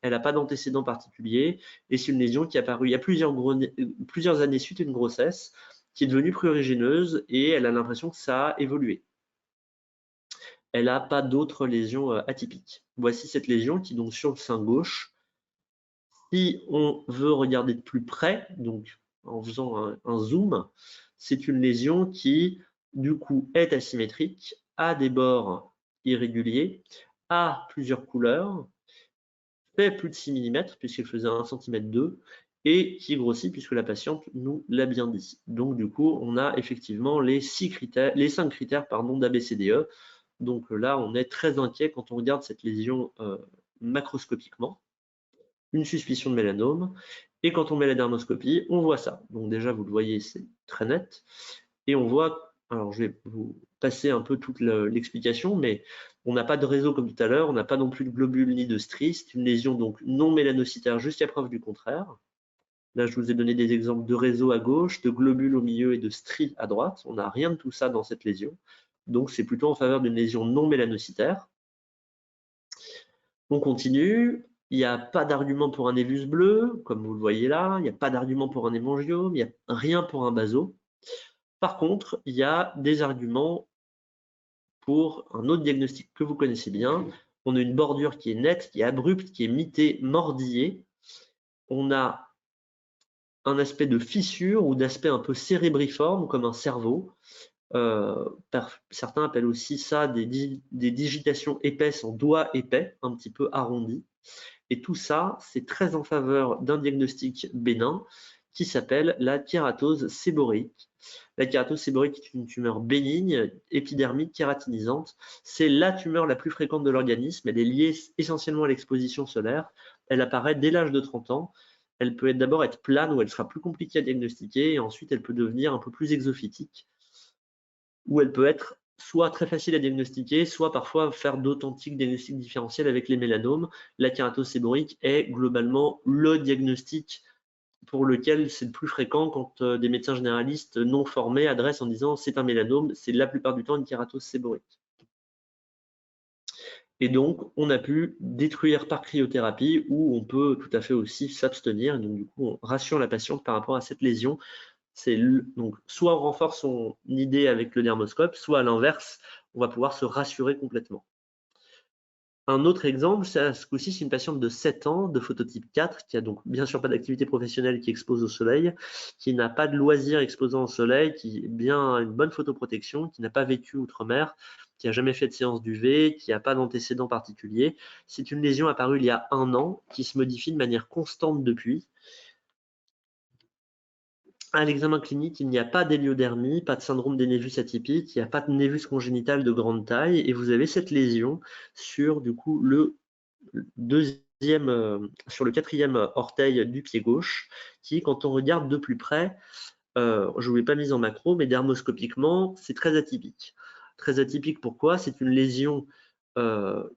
S1: Elle n'a pas d'antécédents particuliers et c'est une lésion qui est apparue il y a plusieurs années suite à une grossesse, qui est devenue prurigineuse et elle a l'impression que ça a évolué. Elle n'a pas d'autres lésions atypiques. Voici cette lésion qui est donc sur le sein gauche. Si on veut regarder de plus près, donc en faisant un zoom, c'est une lésion qui du coup est asymétrique, a des bords irréguliers, a plusieurs couleurs, fait plus de 6 mm puisqu'il faisait 1,2 cm et qui grossit puisque la patiente nous l'a bien dit. Donc du coup, on a effectivement les 5 critères d'ABCDE. Donc là, on est très inquiet quand on regarde cette lésion macroscopiquement. Une suspicion de mélanome. Et quand on met la dermoscopie, on voit ça. Donc déjà, vous le voyez, c'est très net. Et on voit, alors je vais vous passer un peu toute l'explication, mais on n'a pas de réseau comme tout à l'heure, on n'a pas non plus de globules ni de stries. C'est une lésion donc non mélanocytaire jusqu'à preuve du contraire. Là, je vous ai donné des exemples de réseaux à gauche, de globules au milieu et de stries à droite. On n'a rien de tout ça dans cette lésion. Donc c'est plutôt en faveur d'une lésion non mélanocytaire. On continue. Il n'y a pas d'argument pour un névus bleu, comme vous le voyez là. Il n'y a pas d'argument pour un hémangiome. Il n'y a rien pour un baso. Par contre, il y a des arguments pour un autre diagnostic que vous connaissez bien. On a une bordure qui est nette, qui est abrupte, qui est mitée, mordillée. On a un aspect de fissure ou d'aspect un peu cérébriforme, comme un cerveau. Certains appellent aussi ça des digitations épaisses en doigts épais, un petit peu arrondis. Et tout ça, c'est très en faveur d'un diagnostic bénin qui s'appelle la kératose séborréique. La kératose séborréique est une tumeur bénigne, épidermique, kératinisante. C'est la tumeur la plus fréquente de l'organisme. Elle est liée essentiellement à l'exposition solaire. Elle apparaît dès l'âge de 30 ans. Elle peut d'abord être plane où elle sera plus compliquée à diagnostiquer et ensuite elle peut devenir un peu plus exophytique où elle peut être soit très facile à diagnostiquer, soit parfois faire d'authentiques diagnostics différentiels avec les mélanomes. La kératose séborrheique est globalement le diagnostic pour lequel c'est le plus fréquent quand des médecins généralistes non formés adressent en disant c'est un mélanome, c'est la plupart du temps une kératose séborrheique. Et donc, on a pu détruire par cryothérapie ou on peut tout à fait aussi s'abstenir. Donc, du coup, on rassure la patiente par rapport à cette lésion. Donc, soit on renforce son idée avec le dermoscope, soit à l'inverse, on va pouvoir se rassurer complètement. Un autre exemple, ce coup-ci, c'est une patiente de 7 ans, de phototype 4, qui a donc bien sûr pas d'activité professionnelle, qui expose au soleil, qui n'a pas de loisirs exposant au soleil, qui a bien une bonne photoprotection, qui n'a pas vécu outre-mer, qui n'a jamais fait de séance d'UV, qui n'a pas d'antécédents particuliers. C'est une lésion apparue il y a 1 an, qui se modifie de manière constante depuis. À l'examen clinique, il n'y a pas d'héliodermie, pas de syndrome des névus atypiques, il n'y a pas de névus congénital de grande taille, et vous avez cette lésion sur du coup le sur le 4e orteil du pied gauche, qui, quand on regarde de plus près, je ne vous l'ai pas mise en macro, mais dermoscopiquement, c'est très atypique. Très atypique, pourquoi? C'est une lésion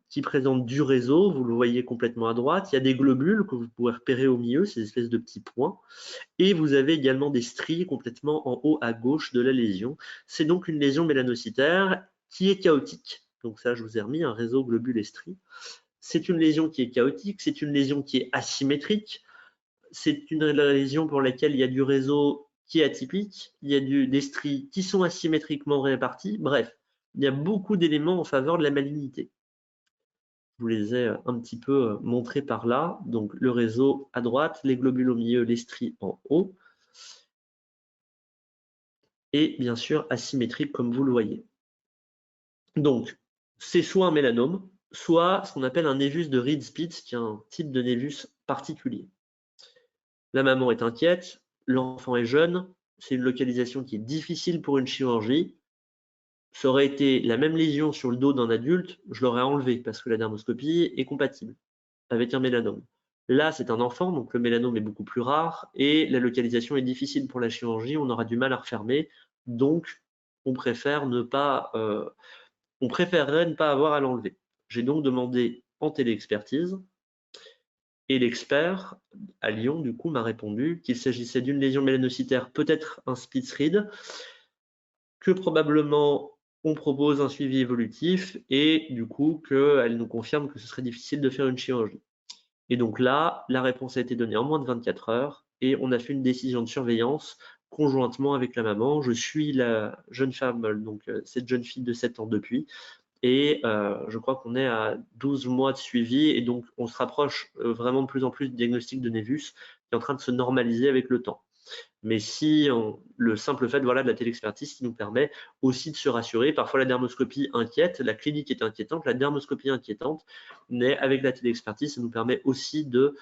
S1: qui présente du réseau, vous le voyez complètement à droite. Il y a des globules que vous pouvez repérer au milieu, ces espèces de petits points. Et vous avez également des stries complètement en haut à gauche de la lésion. C'est donc une lésion mélanocytaire qui est chaotique. Donc ça, je vous ai remis un réseau globule et stries. C'est une lésion qui est chaotique, c'est une lésion qui est asymétrique, c'est une lésion pour laquelle il y a du réseau qui est atypique, il y a des stries qui sont asymétriquement réparties. Bref, il y a beaucoup d'éléments en faveur de la malignité. Je vous les ai un petit peu montrés par là. Donc le réseau à droite, les globules au milieu, les stries en haut. Et bien sûr asymétrique comme vous le voyez. Donc, c'est soit un mélanome, soit ce qu'on appelle un névus de Reed-Spitz, qui est un type de névus particulier. La maman est inquiète, l'enfant est jeune, c'est une localisation qui est difficile pour une chirurgie. Ça aurait été la même lésion sur le dos d'un adulte, je l'aurais enlevé parce que la dermoscopie est compatible avec un mélanome. Là, c'est un enfant, donc le mélanome est beaucoup plus rare et la localisation est difficile pour la chirurgie, on aura du mal à refermer, donc on préfère on préférerait ne pas avoir à l'enlever. J'ai donc demandé en téléexpertise et l'expert à Lyon, du coup, m'a répondu qu'il s'agissait d'une lésion mélanocytaire, peut-être un Spitz-Reed, que probablement on propose un suivi évolutif et du coup qu'elle nous confirme que ce serait difficile de faire une chirurgie. Et donc là, la réponse a été donnée en moins de 24 heures et on a fait une décision de surveillance conjointement avec la maman. Je suis la jeune femme, donc cette jeune fille de 7 ans depuis, et je crois qu'on est à 12 mois de suivi et donc on se rapproche vraiment de plus en plus du diagnostic de névus qui est en train de se normaliser avec le temps. Mais si le simple fait de la télexpertise qui nous permet aussi de se rassurer, parfois la dermoscopie inquiète, la clinique est inquiétante, la dermoscopie inquiétante, mais avec la télexpertise, ça nous permet aussi de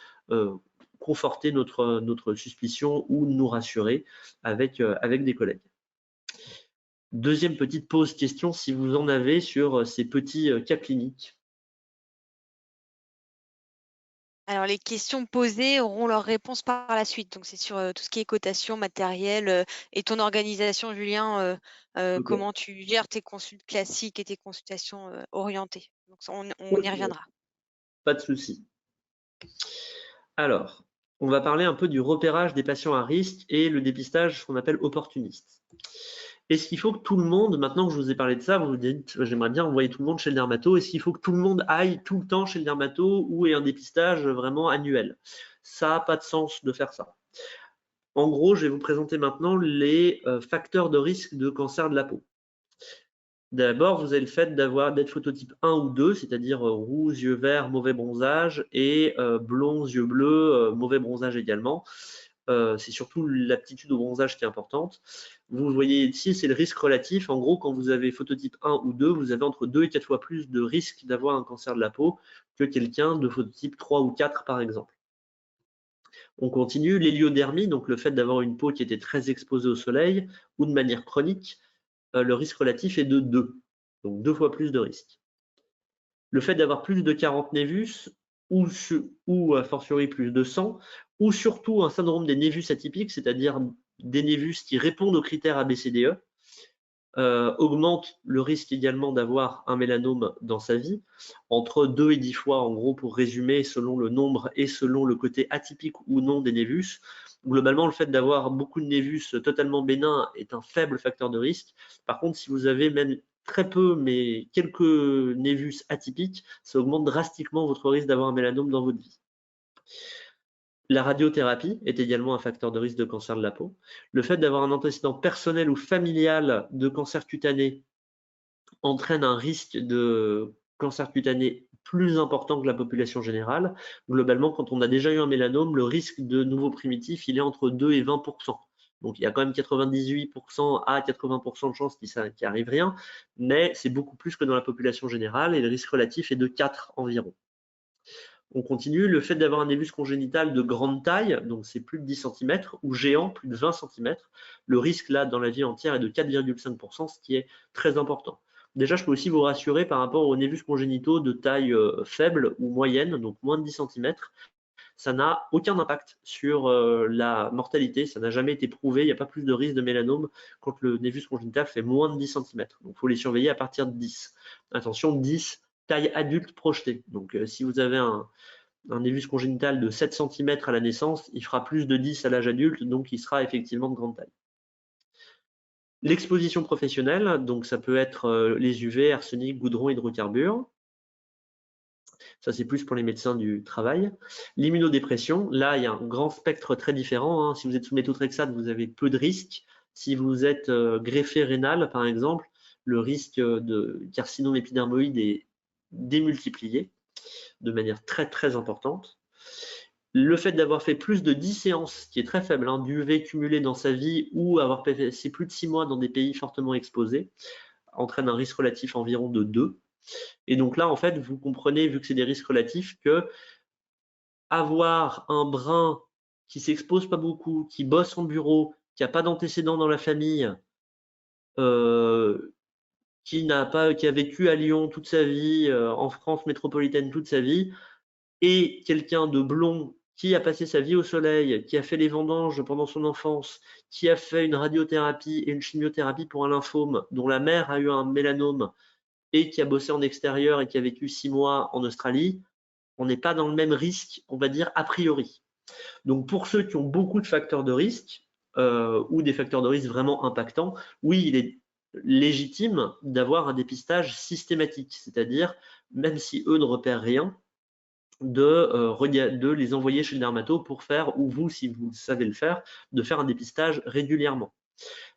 S1: conforter notre suspicion ou de nous rassurer avec des collègues. Deuxième petite pause question, si vous en avez sur ces petits cas cliniques.
S2: Alors, les questions posées auront leur réponse par la suite. Donc, c'est sur tout ce qui est cotation, matériel et ton organisation, Julien,
S1: Okay.
S2: comment tu gères tes consultes classiques et tes consultations orientées. Donc, on y reviendra.
S1: Pas de souci. Alors, on va parler un peu du repérage des patients à risque et le dépistage, ce qu'on appelle opportuniste. Est-ce qu'il faut que tout le monde, maintenant que je vous ai parlé de ça, vous vous dites, j'aimerais bien envoyer tout le monde chez le dermato, est-ce qu'il faut que tout le monde aille tout le temps chez le dermato ou ait un dépistage vraiment annuel? Ça n'a pas de sens de faire ça. En gros, je vais vous présenter maintenant les facteurs de risque de cancer de la peau. D'abord, vous avez le fait d'être phototype 1 ou 2, c'est-à-dire rouge, yeux verts, mauvais bronzage, et blond, yeux bleus, mauvais bronzage également. C'est surtout l'aptitude au bronzage qui est importante. Vous voyez ici, c'est le risque relatif. En gros, quand vous avez phototype 1 ou 2, vous avez entre 2 et 4 fois plus de risque d'avoir un cancer de la peau que quelqu'un de phototype 3 ou 4, par exemple. On continue, l'héliodermie, donc le fait d'avoir une peau qui était très exposée au soleil ou de manière chronique, le risque relatif est de 2, donc 2 fois plus de risque. Le fait d'avoir plus de 40 névus ou a fortiori plus de 100, ou surtout un syndrome des névus atypiques, c'est-à-dire des névus qui répondent aux critères ABCDE, augmente le risque également d'avoir un mélanome dans sa vie, entre 2 et 10 fois en gros pour résumer selon le nombre et selon le côté atypique ou non des névus. Globalement, le fait d'avoir beaucoup de névus totalement bénins est un faible facteur de risque. Par contre, si vous avez même très peu, mais quelques névus atypiques, ça augmente drastiquement votre risque d'avoir un mélanome dans votre vie. La radiothérapie est également un facteur de risque de cancer de la peau. Le fait d'avoir un antécédent personnel ou familial de cancer cutané entraîne un risque de cancer cutané plus important que la population générale. Globalement, quand on a déjà eu un mélanome, le risque de nouveau primitif, il est entre 2 et 20%. Donc il y a quand même 98% à 80% de chances qu'il n'arrive rien, mais c'est beaucoup plus que dans la population générale et le risque relatif est de 4 environ. On continue, le fait d'avoir un névus congénital de grande taille, donc c'est plus de 10 cm, ou géant, plus de 20 cm, le risque là dans la vie entière est de 4,5%, ce qui est très important. Déjà, je peux aussi vous rassurer par rapport aux névus congénitaux de taille faible ou moyenne, donc moins de 10 cm. Ça n'a aucun impact sur la mortalité, ça n'a jamais été prouvé, il n'y a pas plus de risque de mélanome quand le névus congénital fait moins de 10 cm. Donc il faut les surveiller à partir de 10. Attention, 10, taille adulte projetée. Donc si vous avez un névus congénital de 7 cm à la naissance, il fera plus de 10 à l'âge adulte, donc il sera effectivement de grande taille. L'exposition professionnelle, donc ça peut être les UV, arsenic, goudron, hydrocarbures. Ça, c'est plus pour les médecins du travail. L'immunodépression, là, il y a un grand spectre très différent. Hein. Si vous êtes sous méthotrexate, vous avez peu de risques. Si vous êtes greffé rénal, par exemple, le risque de carcinome épidermoïde est démultiplié de manière très, très importante. Le fait d'avoir fait plus de 10 séances, qui est très faible, hein, d'UV cumulé dans sa vie ou avoir passé plus de 6 mois dans des pays fortement exposés, entraîne un risque relatif environ de 2. Et donc là, en fait, vous comprenez, vu que c'est des risques relatifs, que avoir un brin qui s'expose pas beaucoup, qui bosse en bureau, qui n'a pas d'antécédents dans la famille, qui a vécu à Lyon toute sa vie, en France métropolitaine toute sa vie, et quelqu'un de blond qui a passé sa vie au soleil, qui a fait les vendanges pendant son enfance, qui a fait une radiothérapie et une chimiothérapie pour un lymphome, dont la mère a eu un mélanome, et qui a bossé en extérieur et qui a vécu 6 mois en Australie, on n'est pas dans le même risque, on va dire, a priori. Donc pour ceux qui ont beaucoup de facteurs de risque, ou des facteurs de risque vraiment impactants, oui, il est légitime d'avoir un dépistage systématique, c'est-à-dire, même si eux ne repèrent rien, de les envoyer chez le dermato pour faire, ou vous, si vous savez le faire, de faire un dépistage régulièrement.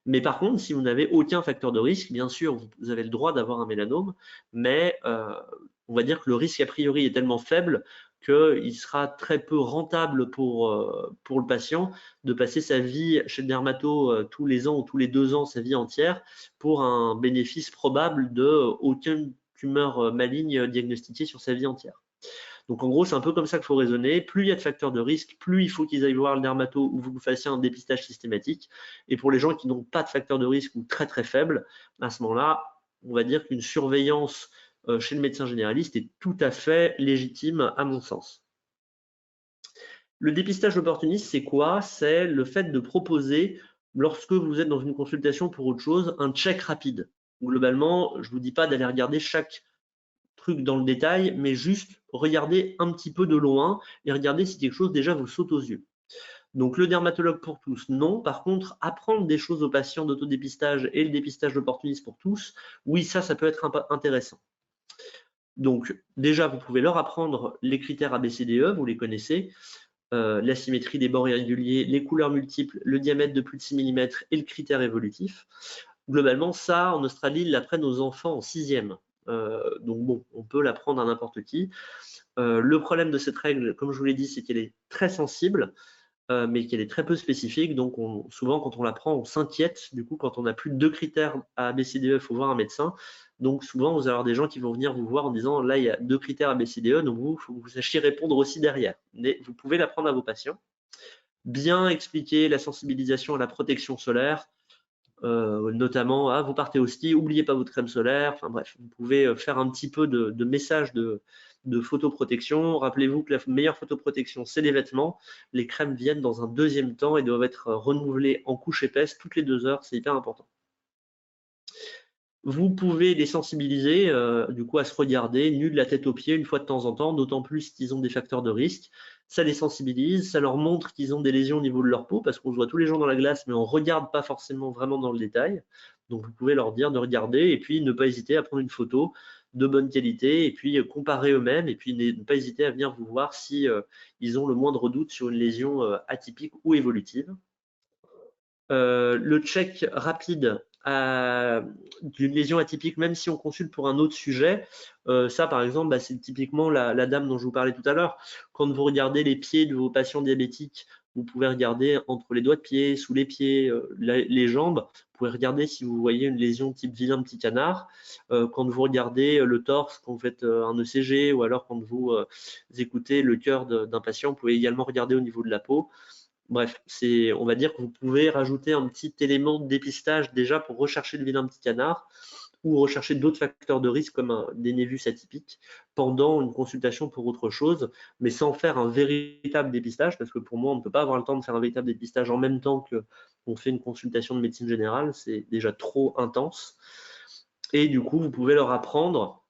S1: Mais par contre, si vous n'avez aucun facteur de risque, bien sûr, vous avez le droit d'avoir un mélanome, mais on va dire que le risque a priori est tellement faible qu'il sera très peu rentable pour le patient de passer sa vie chez le dermato tous les ans ou tous les 2 ans, sa vie entière, pour un bénéfice probable de aucune tumeur maligne diagnostiquée sur sa vie entière. Donc en gros, c'est un peu comme ça qu'il faut raisonner. Plus il y a de facteurs de risque, plus il faut qu'ils aillent voir le dermato ou vous fassiez un dépistage systématique. Et pour les gens qui n'ont pas de facteurs de risque ou très très faibles, à ce moment-là, on va dire qu'une surveillance chez le médecin généraliste est tout à fait légitime à mon sens. Le dépistage opportuniste, c'est quoi? C'est le fait de proposer, lorsque vous êtes dans une consultation pour autre chose, un check rapide. Globalement, je ne vous dis pas d'aller regarder chaque truc dans le détail, mais juste regarder un petit peu de loin et regarder si quelque chose déjà vous saute aux yeux. Donc le dermatologue pour tous, non. Par contre, apprendre des choses aux patients d'autodépistage et le dépistage opportuniste pour tous, oui, ça peut être intéressant. Donc déjà, vous pouvez leur apprendre les critères ABCDE, vous les connaissez, la symétrie des bords irréguliers, les couleurs multiples, le diamètre de plus de 6 mm et le critère évolutif. Globalement, ça, en Australie, ils l'apprennent aux enfants en 6e. Donc bon, on peut l'apprendre à n'importe qui. Le problème de cette règle, comme je vous l'ai dit, c'est qu'elle est très sensible, mais qu'elle est très peu spécifique. Donc souvent, quand on l'apprend, on s'inquiète. Du coup, quand on n'a plus de 2 critères à ABCDE, il faut voir un médecin. Donc souvent, vous allez avoir des gens qui vont venir vous voir en disant, là, il y a 2 critères ABCDE, donc il faut que vous sachiez répondre aussi derrière. Mais vous pouvez l'apprendre à vos patients. Bien expliquer la sensibilisation à la protection solaire, notamment, vous partez au ski, n'oubliez pas votre crème solaire. Enfin bref, vous pouvez faire un petit peu de message de photoprotection. Rappelez-vous que la meilleure photoprotection, c'est les vêtements. Les crèmes viennent dans un deuxième temps et doivent être renouvelées en couche épaisse toutes les 2 heures. C'est hyper important. Vous pouvez les sensibiliser du coup à se regarder nus de la tête aux pieds une fois de temps en temps, d'autant plus qu'ils ont des facteurs de risque. Ça les sensibilise, ça leur montre qu'ils ont des lésions au niveau de leur peau parce qu'on se voit tous les jours dans la glace mais on ne regarde pas forcément vraiment dans le détail. Donc, vous pouvez leur dire de regarder et puis ne pas hésiter à prendre une photo de bonne qualité et puis comparer eux-mêmes et puis ne pas hésiter à venir vous voir si ils ont le moindre doute sur une lésion atypique ou évolutive. Le check rapide d'une lésion atypique, même si on consulte pour un autre sujet, ça par exemple, bah, c'est typiquement la dame dont je vous parlais tout à l'heure. Quand vous regardez les pieds de vos patients diabétiques, vous pouvez regarder entre les doigts de pied, sous les pieds, les jambes. Vous pouvez regarder si vous voyez une lésion type vilain petit canard. Quand vous regardez le torse, quand vous faites un ECG ou alors quand vous écoutez le cœur d'un patient, vous pouvez également regarder au niveau de la peau. Bref, on va dire que vous pouvez rajouter un petit élément de dépistage déjà pour rechercher le vilain petit canard ou rechercher d'autres facteurs de risque comme des névus atypiques pendant une consultation pour autre chose, mais sans faire un véritable dépistage, parce que pour moi, on ne peut pas avoir le temps de faire un véritable dépistage en même temps qu'on fait une consultation de médecine générale, c'est déjà trop intense. Et du coup, vous pouvez leur apprendre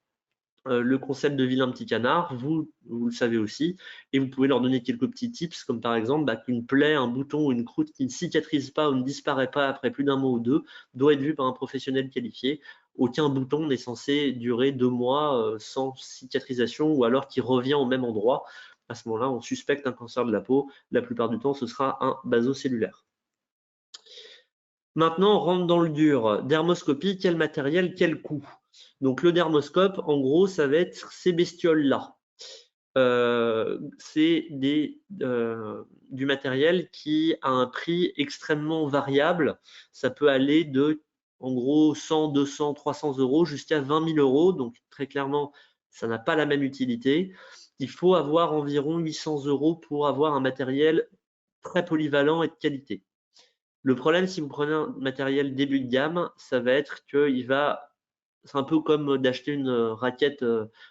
S1: le concept de vilain petit canard, vous le savez aussi, et vous pouvez leur donner quelques petits tips, comme par exemple qu'une plaie, un bouton ou une croûte qui ne cicatrise pas ou ne disparaît pas après plus d'un mois ou deux doit être vue par un professionnel qualifié. Aucun bouton n'est censé durer 2 mois sans cicatrisation ou alors qui revient au même endroit. À ce moment-là, on suspecte un cancer de la peau. La plupart du temps, ce sera un basocellulaire. Maintenant, on rentre dans le dur. Dermoscopie, quel matériel, quel coût? Donc le dermoscope, en gros, ça va être ces bestioles-là. C'est du matériel qui a un prix extrêmement variable. Ça peut aller de, en gros, 100, 200, 300 euros jusqu'à 20 000 euros. Donc très clairement, ça n'a pas la même utilité. Il faut avoir environ 800 euros pour avoir un matériel très polyvalent et de qualité. Le problème, si vous prenez un matériel début de gamme, ça va être qu'il va, c'est un peu comme d'acheter une raquette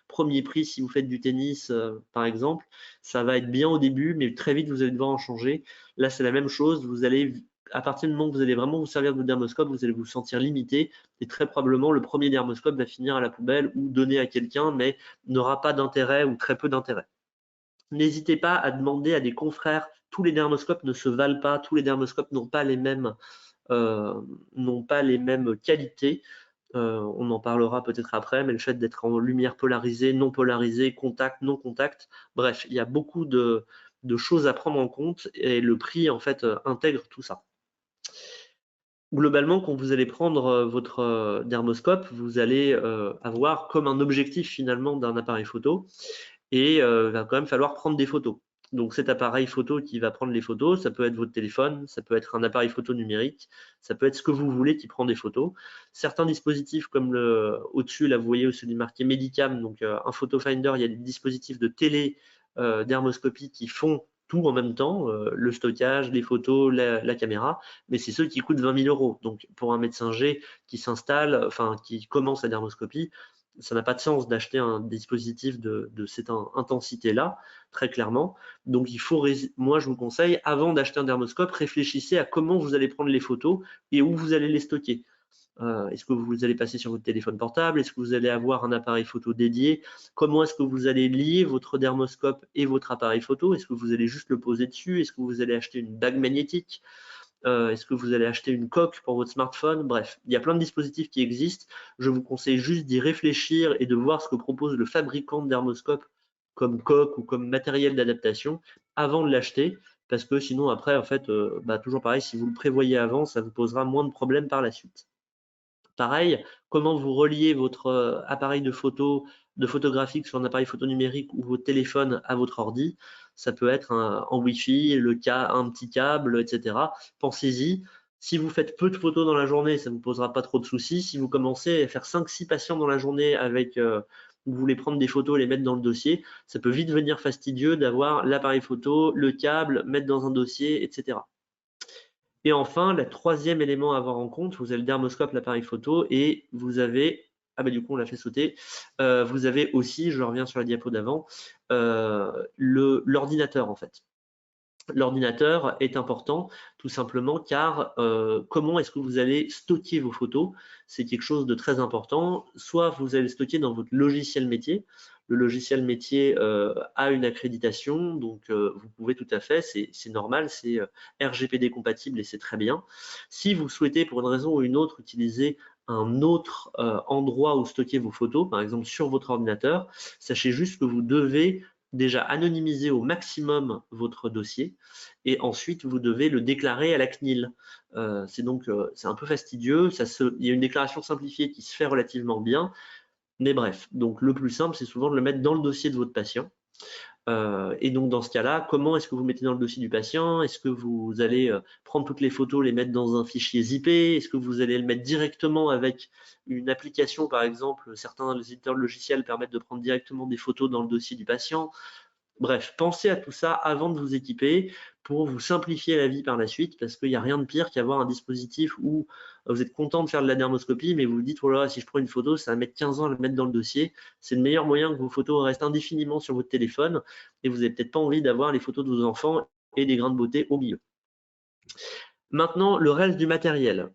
S1: premier prix si vous faites du tennis, par exemple. Ça va être bien au début, mais très vite, vous allez devoir en changer. Là, c'est la même chose. Vous allez, à partir du moment où vous allez vraiment vous servir de dermoscope, vous allez vous sentir limité. Et très probablement, le premier dermoscope va finir à la poubelle ou donné à quelqu'un, mais n'aura pas d'intérêt ou très peu d'intérêt. N'hésitez pas à demander à des confrères. Tous les dermoscopes ne se valent pas, tous les dermoscopes n'ont pas les mêmes qualités. On en parlera peut-être après, mais le fait d'être en lumière polarisée, non polarisée, contact, non contact, bref, il y a beaucoup de choses à prendre en compte et le prix en fait intègre tout ça. Globalement, quand vous allez prendre votre dermoscope, vous allez avoir comme un objectif finalement d'un appareil photo et il va quand même falloir prendre des photos. Donc cet appareil photo qui va prendre les photos, ça peut être votre téléphone, ça peut être un appareil photo numérique, ça peut être ce que vous voulez qui prend des photos. Certains dispositifs comme au-dessus, là vous voyez où c'est marqué Medicam, donc un photo finder, il y a des dispositifs de télé dermoscopie qui font tout en même temps, le stockage, les photos, la caméra, mais c'est ceux qui coûtent 20 000 euros. Donc pour un médecin G qui s'installe, enfin qui commence la dermoscopie, ça n'a pas de sens d'acheter un dispositif de cette intensité-là, très clairement. Donc, moi, je vous conseille, avant d'acheter un dermoscope, réfléchissez à comment vous allez prendre les photos et où vous allez les stocker. Est-ce que vous allez passer sur votre téléphone portable? Est-ce que vous allez avoir un appareil photo dédié? Comment est-ce que vous allez lier votre dermoscope et votre appareil photo? Est-ce que vous allez juste le poser dessus? Est-ce que vous allez acheter une bague magnétique? Est-ce que vous allez acheter une coque pour votre smartphone? Bref, il y a plein de dispositifs qui existent. Je vous conseille juste d'y réfléchir et de voir ce que propose le fabricant de dermoscope comme coque ou comme matériel d'adaptation avant de l'acheter, parce que sinon après, en fait, toujours pareil, si vous le prévoyez avant, ça vous posera moins de problèmes par la suite. Pareil, comment vous reliez votre appareil de photographique sur un appareil photo numérique ou votre téléphone à votre ordi. Ça peut être en Wi-Fi, un petit câble, etc. Pensez-y. Si vous faites peu de photos dans la journée, ça ne vous posera pas trop de soucis. Si vous commencez à faire 5-6 patients dans la journée vous voulez prendre des photos et les mettre dans le dossier, ça peut vite devenir fastidieux d'avoir l'appareil photo, le câble, mettre dans un dossier, etc. Et enfin, le troisième élément à avoir en compte, vous avez le dermoscope, l'appareil photo, et vous avez, du coup on l'a fait sauter, vous avez aussi, je reviens sur la diapo d'avant, l'ordinateur en fait. L'ordinateur est important tout simplement car comment est-ce que vous allez stocker vos photos? C'est quelque chose de très important. Soit vous allez stocker dans votre logiciel métier. Le logiciel métier a une accréditation, donc vous pouvez tout à fait, c'est normal, c'est RGPD compatible et c'est très bien. Si vous souhaitez pour une raison ou une autre utiliser un autre endroit où stocker vos photos, par exemple sur votre ordinateur, sachez juste que vous devez déjà anonymiser au maximum votre dossier et ensuite vous devez le déclarer à la CNIL. C'est un peu fastidieux, il y a une déclaration simplifiée qui se fait relativement bien, mais bref, donc le plus simple c'est souvent de le mettre dans le dossier de votre patient. Et donc dans ce cas-là, comment est-ce que vous mettez dans le dossier du patient? Est-ce que vous allez prendre toutes les photos, les mettre dans un fichier zippé? Est-ce que vous allez le mettre directement avec une application, par exemple? Certains éditeurs de logiciels permettent de prendre directement des photos dans le dossier du patient. Bref, pensez à tout ça avant de vous équiper pour vous simplifier la vie par la suite, parce qu'il n'y a rien de pire qu'avoir un dispositif où vous êtes content de faire de la dermoscopie, mais vous vous dites, oh là, si je prends une photo, ça va mettre 15 ans à la mettre dans le dossier. C'est le meilleur moyen que vos photos restent indéfiniment sur votre téléphone, et vous n'avez peut-être pas envie d'avoir les photos de vos enfants et des grains de beauté au milieu. Maintenant, le reste du matériel.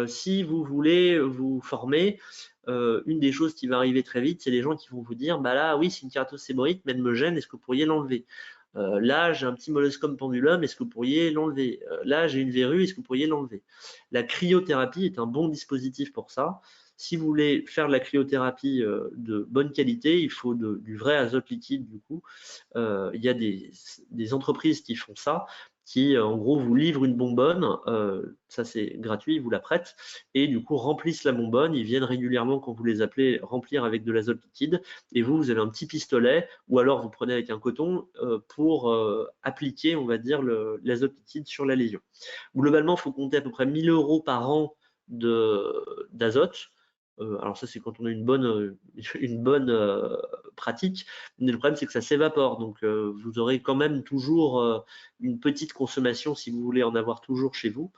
S1: Si vous voulez vous former, une des choses qui va arriver très vite, c'est les gens qui vont vous dire, bah là, oui, c'est une kératosébroïde, mais elle me gêne, est-ce que vous pourriez l'enlever? Là, j'ai un petit molluscum pendulum, est-ce que vous pourriez l'enlever? Là, j'ai une verrue, est-ce que vous pourriez l'enlever? La cryothérapie est un bon dispositif pour ça. Si vous voulez faire de la cryothérapie de bonne qualité, il faut du vrai azote liquide du coup. Il y a des entreprises qui font ça, qui en gros vous livrent une bonbonne, ça c'est gratuit, ils vous la prêtent, et du coup remplissent la bonbonne, ils viennent régulièrement quand vous les appelez remplir avec de l'azote liquide, et vous avez un petit pistolet, ou alors vous prenez avec un coton pour appliquer, on va dire, l'azote liquide sur la lésion. Globalement, il faut compter à peu près 1 000 € par an d'azote. Alors ça, c'est quand on a une bonne pratique, mais le problème, c'est que ça s'évapore. Donc, vous aurez quand même toujours une petite consommation si vous voulez en avoir toujours chez vous.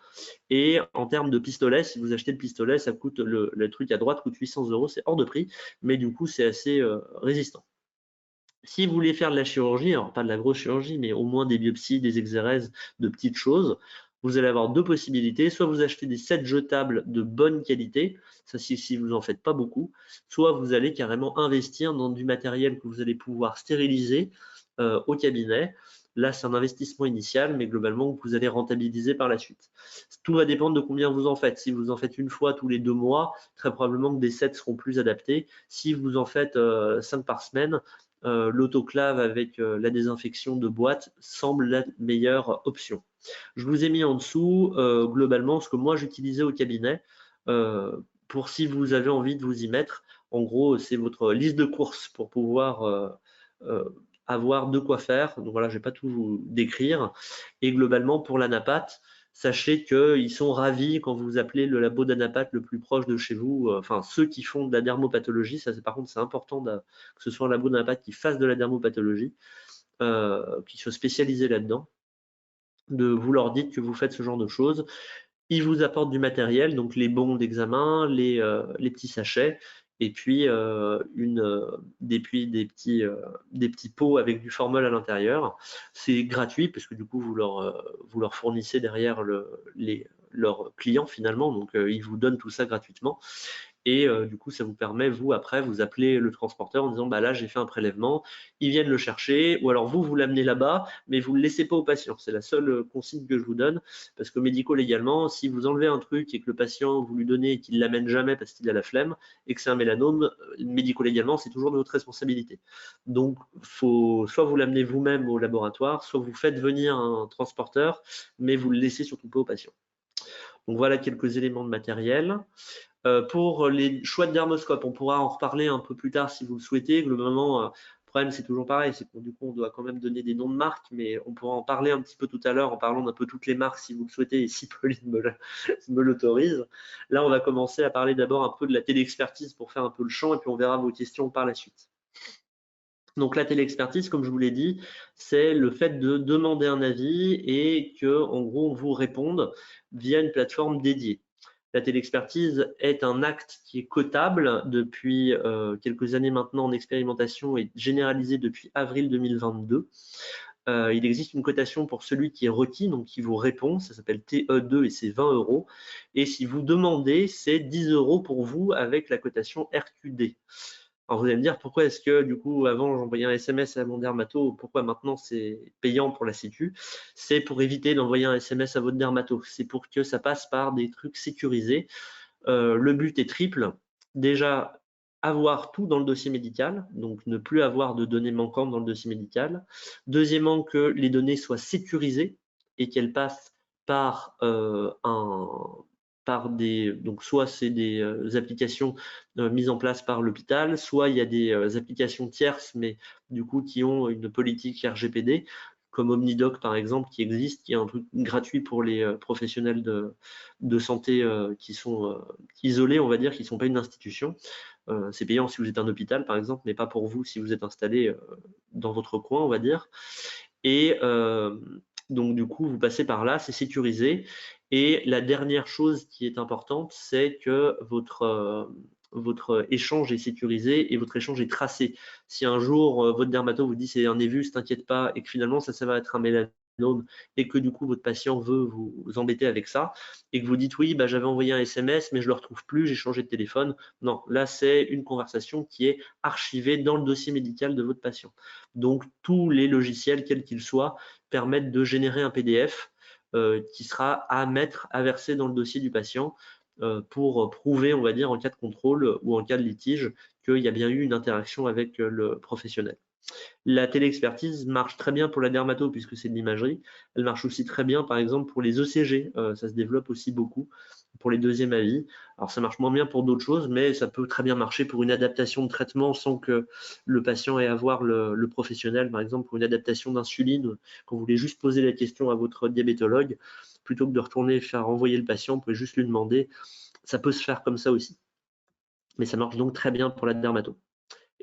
S1: Et en termes de pistolet, si vous achetez le pistolet, ça coûte le truc à droite coûte 800 €, c'est hors de prix, mais du coup, c'est assez résistant. Si vous voulez faire de la chirurgie, alors pas de la grosse chirurgie, mais au moins des biopsies, des exérèses, de petites choses, vous allez avoir deux possibilités. Soit vous achetez des sets jetables de bonne qualité, ça si vous n'en faites pas beaucoup, soit vous allez carrément investir dans du matériel que vous allez pouvoir stériliser au cabinet. Là, c'est un investissement initial, mais globalement, vous allez rentabiliser par la suite. Tout va dépendre de combien vous en faites. Si vous en faites une fois tous les 2 mois, très probablement que des sets seront plus adaptés. Si vous en faites 5 par semaine, l'autoclave avec la désinfection de boîte semble la meilleure option. Je vous ai mis en dessous globalement ce que moi j'utilisais au cabinet pour si vous avez envie de vous y mettre. En gros, c'est votre liste de courses pour pouvoir avoir de quoi faire. Donc voilà, je ne vais pas tout vous décrire. Et globalement, pour l'anapathe, sachez qu'ils sont ravis quand vous appelez le labo d'anapathe le plus proche de chez vous. Enfin, ceux qui font de la dermopathologie, ça par contre, c'est important que ce soit un labo d'anapathe qui fasse de la dermopathologie, qui soit spécialisé là-dedans. Vous leur dites que vous faites ce genre de choses. Ils vous apportent du matériel, donc les bons d'examen, les petits sachets, et puis, des petits pots avec du formol à l'intérieur. C'est gratuit parce que du coup, vous leur fournissez derrière leurs clients finalement, donc ils vous donnent tout ça gratuitement. Et du coup, ça vous permet, vous, après, vous appelez le transporteur en disant, bah là, j'ai fait un prélèvement, ils viennent le chercher, ou alors vous l'amenez là-bas, mais vous ne le laissez pas au patient. C'est la seule consigne que je vous donne, parce que médico-légalement, si vous enlevez un truc et que le patient, vous lui donnez et qu'il ne l'amène jamais parce qu'il a la flemme, et que c'est un mélanome, médico-légalement, c'est toujours de votre responsabilité. Donc, soit vous l'amenez vous-même au laboratoire, soit vous faites venir un transporteur, mais vous le laissez surtout pas au patient. Donc voilà quelques éléments de matériel. Pour les choix de dermoscope, on pourra en reparler un peu plus tard si vous le souhaitez. Globalement, le problème, c'est toujours pareil, c'est que du coup, on doit quand même donner des noms de marques, mais on pourra en parler un petit peu tout à l'heure en parlant d'un peu toutes les marques si vous le souhaitez et si Pauline me l'autorise. Là, on va commencer à parler d'abord un peu de la téléexpertise pour faire un peu le champ et puis on verra vos questions par la suite. Donc la téléexpertise, comme je vous l'ai dit, c'est le fait de demander un avis et que, en gros, on vous réponde via une plateforme dédiée. La téléexpertise est un acte qui est cotable depuis quelques années maintenant en expérimentation et généralisé depuis avril 2022. il existe une cotation pour celui qui est requis, donc qui vous répond, ça s'appelle TE2 et c'est 20 €. Et si vous demandez, c'est 10 € pour vous avec la cotation RQD. Alors vous allez me dire, pourquoi est-ce que du coup, avant j'envoyais un SMS à mon dermato, pourquoi maintenant c'est payant pour la Sécu? C'est pour éviter d'envoyer un SMS à votre dermato. C'est pour que ça passe par des trucs sécurisés. Le but est triple. Déjà, avoir tout dans le dossier médical, donc ne plus avoir de données manquantes dans le dossier médical. Deuxièmement, que les données soient sécurisées et qu'elles passent par donc soit c'est des applications mises en place par l'hôpital, soit il y a des applications tierces, mais du coup qui ont une politique RGPD, comme Omnidoc par exemple, qui existe, qui est un truc gratuit pour les professionnels de santé qui sont isolés, on va dire, qui ne sont pas une institution. C'est payant si vous êtes un hôpital, par exemple, mais pas pour vous si vous êtes installé dans votre coin, on va dire. Et donc, du coup, vous passez par là, c'est sécurisé. Et la dernière chose qui est importante, c'est que votre échange est sécurisé et votre échange est tracé. Si un jour, votre dermato vous dit c'est un névus, t'inquiète pas, et que finalement, ça va être un mélanome, et que du coup, votre patient veut vous embêter avec ça, et que vous dites oui, bah, j'avais envoyé un SMS, mais je ne le retrouve plus, j'ai changé de téléphone. Non, là, c'est une conversation qui est archivée dans le dossier médical de votre patient. Donc, tous les logiciels, quels qu'ils soient, permettent de générer un PDF qui sera à mettre, à verser dans le dossier du patient pour prouver, on va dire, en cas de contrôle ou en cas de litige, qu'il y a bien eu une interaction avec le professionnel. La téléexpertise marche très bien pour la dermato puisque c'est de l'imagerie. Elle marche aussi très bien, par exemple, pour les ECG. Ça se développe aussi beaucoup pour les deuxièmes avis. Alors, ça marche moins bien pour d'autres choses, mais ça peut très bien marcher pour une adaptation de traitement sans que le patient ait à voir le professionnel. Par exemple, pour une adaptation d'insuline, quand vous voulez juste poser la question à votre diabétologue, plutôt que de retourner faire envoyer le patient, vous pouvez juste lui demander. Ça peut se faire comme ça aussi. Mais ça marche donc très bien pour la dermato.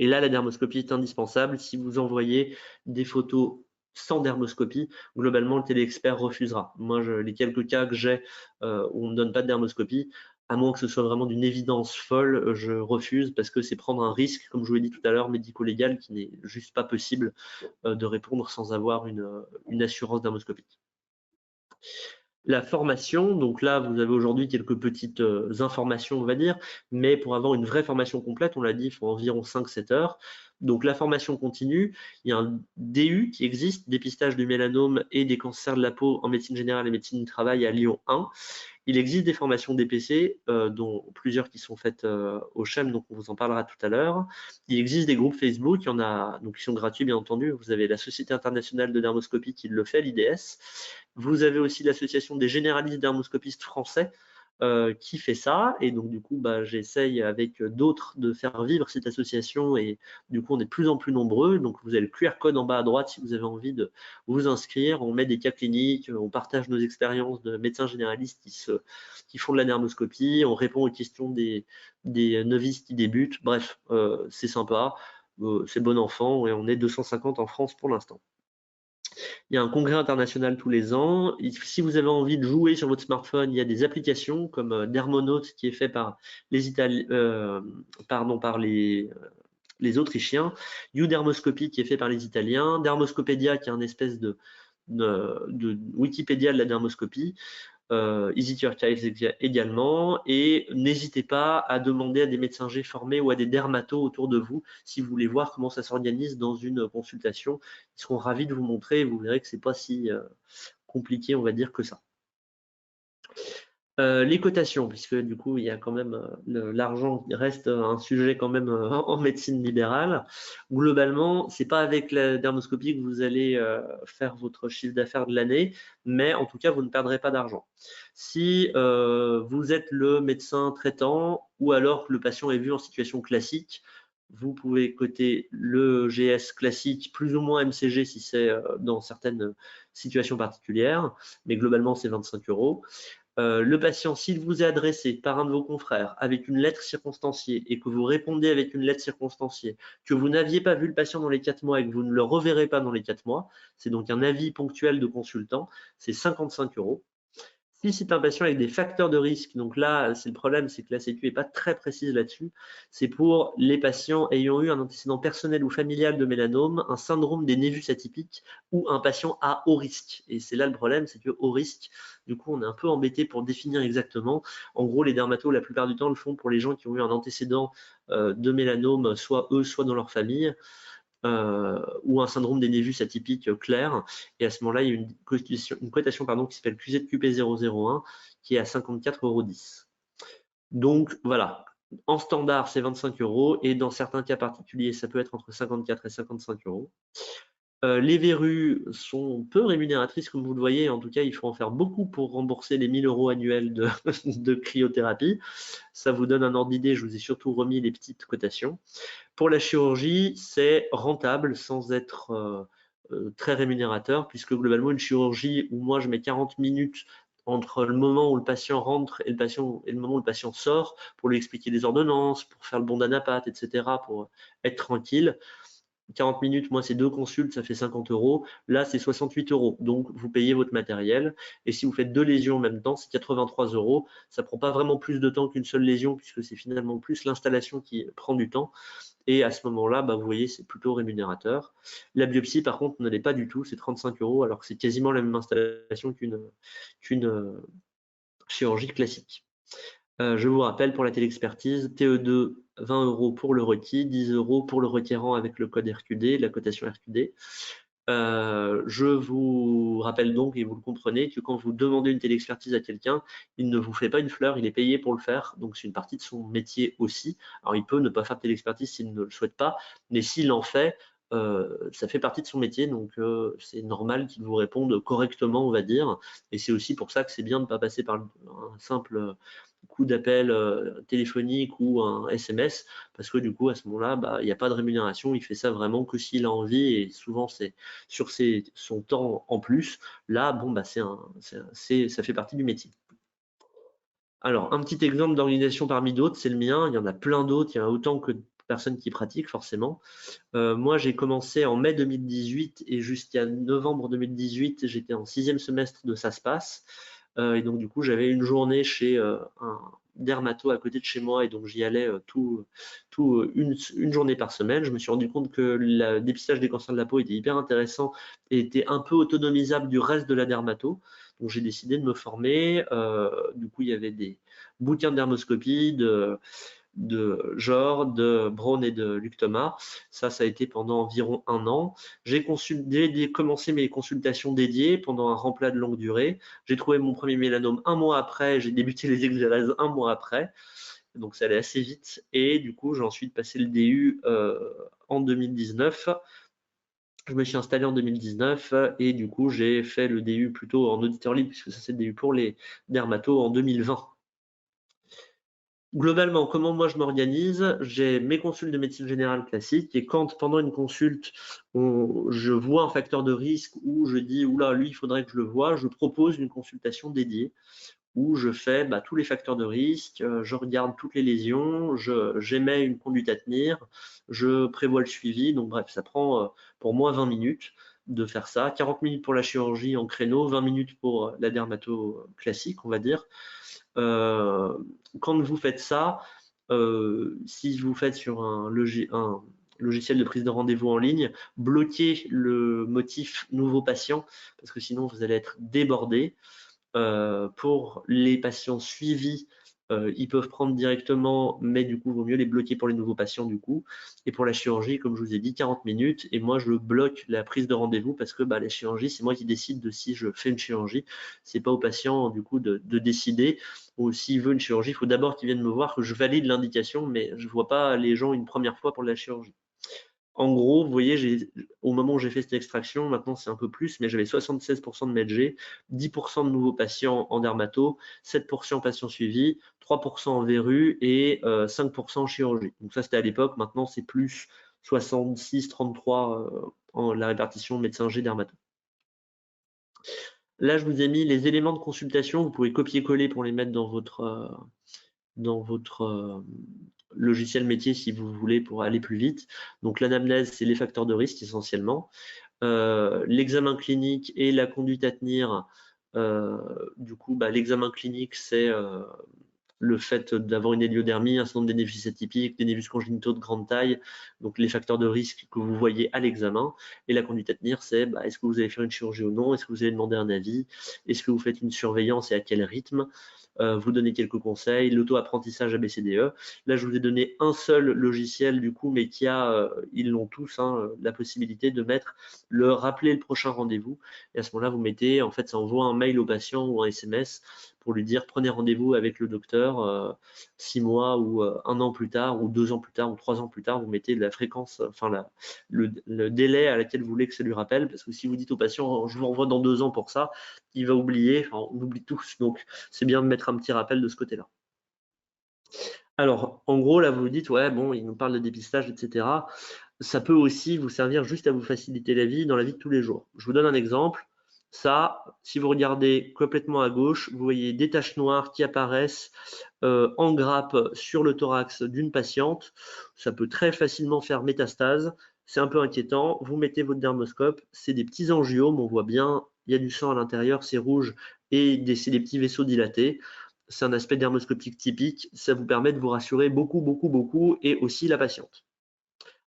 S1: Et là, la dermoscopie est indispensable. Si vous envoyez des photos sans dermoscopie, globalement, le téléexpert refusera. Moi, les quelques cas que j'ai où on ne donne pas de dermoscopie, à moins que ce soit vraiment d'une évidence folle, je refuse parce que c'est prendre un risque, comme je vous l'ai dit tout à l'heure, médico-légal, qui n'est juste pas possible de répondre sans avoir une assurance dermoscopique. La formation, donc là, vous avez aujourd'hui quelques petites informations, on va dire, mais pour avoir une vraie formation complète, on l'a dit, il faut environ 5-7 heures. Donc la formation continue, il y a un DU qui existe, dépistage du mélanome et des cancers de la peau en médecine générale et médecine du travail à Lyon 1. Il existe des formations DPC, dont plusieurs qui sont faites au CHEM, donc on vous en parlera tout à l'heure. Il existe des groupes Facebook, il y en a, donc qui sont gratuits bien entendu. Vous avez la Société internationale de dermoscopie qui le fait, l'IDS. Vous avez aussi l'Association des généralistes dermoscopistes français qui fait ça. Et donc, du coup, bah, j'essaye avec d'autres de faire vivre cette association. Et du coup, on est de plus en plus nombreux. Donc, vous avez le QR code en bas à droite si vous avez envie de vous inscrire. On met des cas cliniques, on partage nos expériences de médecins généralistes qui font de la dermoscopie. On répond aux questions des novices qui débutent. Bref, c'est sympa. C'est bon enfant. Et on est 250 en France pour l'instant. Il y a un congrès international tous les ans. Si vous avez envie de jouer sur votre smartphone, il y a des applications comme Dermonaut qui est fait par les les Autrichiens, YouDermoscopy qui est fait par les Italiens, Dermoscopédia qui est un espèce de Wikipédia de la dermoscopie. Easy to Archive également, et n'hésitez pas à demander à des médecins G formés ou à des dermatos autour de vous si vous voulez voir comment ça s'organise dans une consultation. Ils seront ravis de vous montrer et vous verrez que c'est pas si compliqué, on va dire, que ça. Les cotations, puisque du coup il y a quand même l'argent reste un sujet quand même en médecine libérale. Globalement, c'est pas avec la dermoscopie que vous allez faire votre chiffre d'affaires de l'année, mais en tout cas vous ne perdrez pas d'argent. Si vous êtes le médecin traitant ou alors que le patient est vu en situation classique, vous pouvez coter le GS classique plus ou moins MCG si c'est dans certaines situations particulières, mais globalement c'est 25 €. Le patient, s'il vous est adressé par un de vos confrères avec une lettre circonstanciée et que vous répondez avec une lettre circonstanciée, que vous n'aviez pas vu le patient dans les 4 mois et que vous ne le reverrez pas dans les 4 mois, c'est donc un avis ponctuel de consultant, c'est 55 €. Si c'est un patient avec des facteurs de risque, donc là, c'est le problème, c'est que la Sécu n'est pas très précise là-dessus. C'est pour les patients ayant eu un antécédent personnel ou familial de mélanome, un syndrome des névus atypiques ou un patient à haut risque. Et c'est là le problème, c'est que haut risque, du coup, on est un peu embêté pour définir exactement. En gros, les dermatos, la plupart du temps, le font pour les gens qui ont eu un antécédent de mélanome, soit eux, soit dans leur famille. Ou un syndrome des névus atypique clair. Et à ce moment-là, il y a une cotation qui s'appelle QZQP001 qui est à 54,10 €. Donc voilà, en standard, c'est 25 € et dans certains cas particuliers, ça peut être entre 54 et 55 €. Les verrues sont peu rémunératrices, comme vous le voyez. En tout cas, il faut en faire beaucoup pour rembourser les 1 000 € annuels de cryothérapie. Ça vous donne un ordre d'idée. Je vous ai surtout remis les petites cotations. Pour la chirurgie, c'est rentable sans être très rémunérateur, puisque globalement, une chirurgie où moi je mets 40 minutes entre le moment où le patient rentre et le moment où le patient sort pour lui expliquer les ordonnances, pour faire le bon d'anapathe, etc., pour être tranquille. 40 minutes, moi, c'est 2 consultes, ça fait 50 €. Là, c'est 68 €. Donc, vous payez votre matériel. Et si vous faites 2 lésions en même temps, c'est 83 €. Ça prend pas vraiment plus de temps qu'une seule lésion, puisque c'est finalement plus l'installation qui prend du temps. Et à ce moment-là, vous voyez, c'est plutôt rémunérateur. La biopsie, par contre, ne l'est pas du tout. C'est 35 €, alors que c'est quasiment la même installation qu'une chirurgie classique. Je vous rappelle, pour la télexpertise, TE2, 20 € pour le requis, 10 € pour le requérant avec le code RQD, la cotation RQD. Je vous rappelle donc, et vous le comprenez, que quand vous demandez une télexpertise à quelqu'un, il ne vous fait pas une fleur, il est payé pour le faire, donc c'est une partie de son métier aussi. Alors il peut ne pas faire de télexpertise s'il ne le souhaite pas, mais s'il en fait, ça fait partie de son métier, donc c'est normal qu'il vous réponde correctement, on va dire, et c'est aussi pour ça que c'est bien de ne pas passer par un simple coup d'appel téléphonique ou un SMS, parce que du coup à ce moment-là, il n'y a pas de rémunération, il fait ça vraiment que s'il a envie, et souvent c'est sur son temps en plus. Là, ça fait partie du métier. Alors, un petit exemple d'organisation parmi d'autres, c'est le mien. Il y en a plein d'autres, il y en a autant que de personnes qui pratiquent forcément. Moi, j'ai commencé en mai 2018 et jusqu'à novembre 2018, j'étais en 6e semestre de Ça se passe. Et donc, du coup, j'avais une journée chez un dermato à côté de chez moi, et donc j'y allais une journée par semaine. Je me suis rendu compte que le dépistage des cancers de la peau était hyper intéressant et était un peu autonomisable du reste de la dermato. Donc, j'ai décidé de me former. Du coup, il y avait des bouquins de dermoscopie, de Jor, de Braun et de Luc Thomas. Ça a été pendant environ 1 an. J'ai commencé mes consultations dédiées pendant un remplat de longue durée. J'ai trouvé mon premier mélanome 1 mois après. J'ai débuté les exérèses 1 mois après. Donc ça allait assez vite. Et du coup, j'ai ensuite passé le DU en 2019. Je me suis installé en 2019 et du coup, j'ai fait le DU plutôt en auditeur libre, puisque ça c'est le DU pour les dermatos en 2020. Globalement, comment moi je m'organise? J'ai mes consultes de médecine générale classique, et quand pendant une consulte, je vois un facteur de risque où je dis oula, lui il faudrait que je le voie, je propose une consultation dédiée où je fais tous les facteurs de risque, je regarde toutes les lésions, j'émets une conduite à tenir, je prévois le suivi. Donc bref, ça prend pour moi 20 minutes de faire ça, 40 minutes pour la chirurgie en créneau, 20 minutes pour la dermato classique, on va dire. Quand vous faites ça, si vous faites sur un logiciel de prise de rendez-vous en ligne, bloquez le motif nouveau patient, parce que sinon vous allez être débordé. Pour les patients suivis, ils peuvent prendre directement, mais du coup, il vaut mieux les bloquer pour les nouveaux patients du coup. Et pour la chirurgie, comme je vous ai dit, 40 minutes, et moi je bloque la prise de rendez-vous parce que la chirurgie, c'est moi qui décide de si je fais une chirurgie. C'est pas au patient du coup de décider, ou s'il veut une chirurgie, il faut d'abord qu'il vienne me voir, que je valide l'indication, mais je vois pas les gens une première fois pour la chirurgie. En gros, vous voyez, au moment où j'ai fait cette extraction, maintenant c'est un peu plus, mais j'avais 76% de MedG, 10% de nouveaux patients en dermato, 7% patients suivis, 3% en verrue et 5% en chirurgie. Donc ça, c'était à l'époque. Maintenant, c'est plus 66-33 en la répartition médecin-G dermato. Là, je vous ai mis les éléments de consultation. Vous pouvez copier-coller pour les mettre dans votre logiciel métier si vous voulez, pour aller plus vite. Donc l'anamnèse, c'est les facteurs de risque essentiellement. L'examen clinique et la conduite à tenir, Du coup, l'examen clinique, c'est le fait d'avoir une héliodermie, un certain nombre d'énévis atypiques, des névus congénitaux de grande taille, donc les facteurs de risque que vous voyez à l'examen. Et la conduite à tenir, c'est est-ce que vous allez faire une chirurgie ou non? Est-ce que vous allez demander un avis? Est-ce que vous faites une surveillance et à quel rythme? Vous donnez quelques conseils, l'auto-apprentissage ABCDE. Là, je vous ai donné un seul logiciel du coup, mais ils l'ont tous, la possibilité de mettre le rappeler le prochain rendez-vous. Et à ce moment-là, vous mettez, en fait, ça envoie un mail au patient ou un SMS pour lui dire prenez rendez-vous avec le docteur 6 mois ou 1 an plus tard ou 2 ans plus tard ou 3 ans plus tard. Vous mettez la fréquence, le délai à laquelle vous voulez que ça lui rappelle, parce que si vous dites au patient je vous renvoie dans 2 ans pour ça, il va oublier, on oublie tous, donc c'est bien de mettre un petit rappel de ce côté-là. Alors, en gros, là, vous vous dites, ouais, bon, il nous parle de dépistage, etc. Ça peut aussi vous servir juste à vous faciliter la vie dans la vie de tous les jours. Je vous donne un exemple. Ça, si vous regardez complètement à gauche, vous voyez des taches noires qui apparaissent en grappe sur le thorax d'une patiente. Ça peut très facilement faire métastase. C'est un peu inquiétant. Vous mettez votre dermoscope. C'est des petits angiomes. On voit bien, il y a du sang à l'intérieur, c'est rouge et c'est des petits vaisseaux dilatés. C'est un aspect dermoscopique typique. Ça vous permet de vous rassurer beaucoup, beaucoup, beaucoup et aussi la patiente.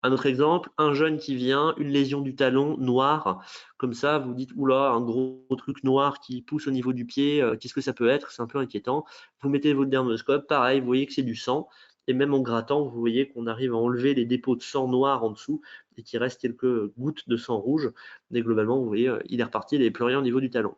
S1: Un autre exemple, un jeune qui vient, une lésion du talon noire, comme ça, vous dites, oula, un gros truc noir qui pousse au niveau du pied, qu'est-ce que ça peut être? C'est un peu inquiétant. Vous mettez votre dermoscope, pareil, vous voyez que c'est du sang, et même en grattant, vous voyez qu'on arrive à enlever les dépôts de sang noir en dessous, et qu'il reste quelques gouttes de sang rouge, mais globalement, vous voyez, il est reparti, il n'y avait plus rien au niveau du talon.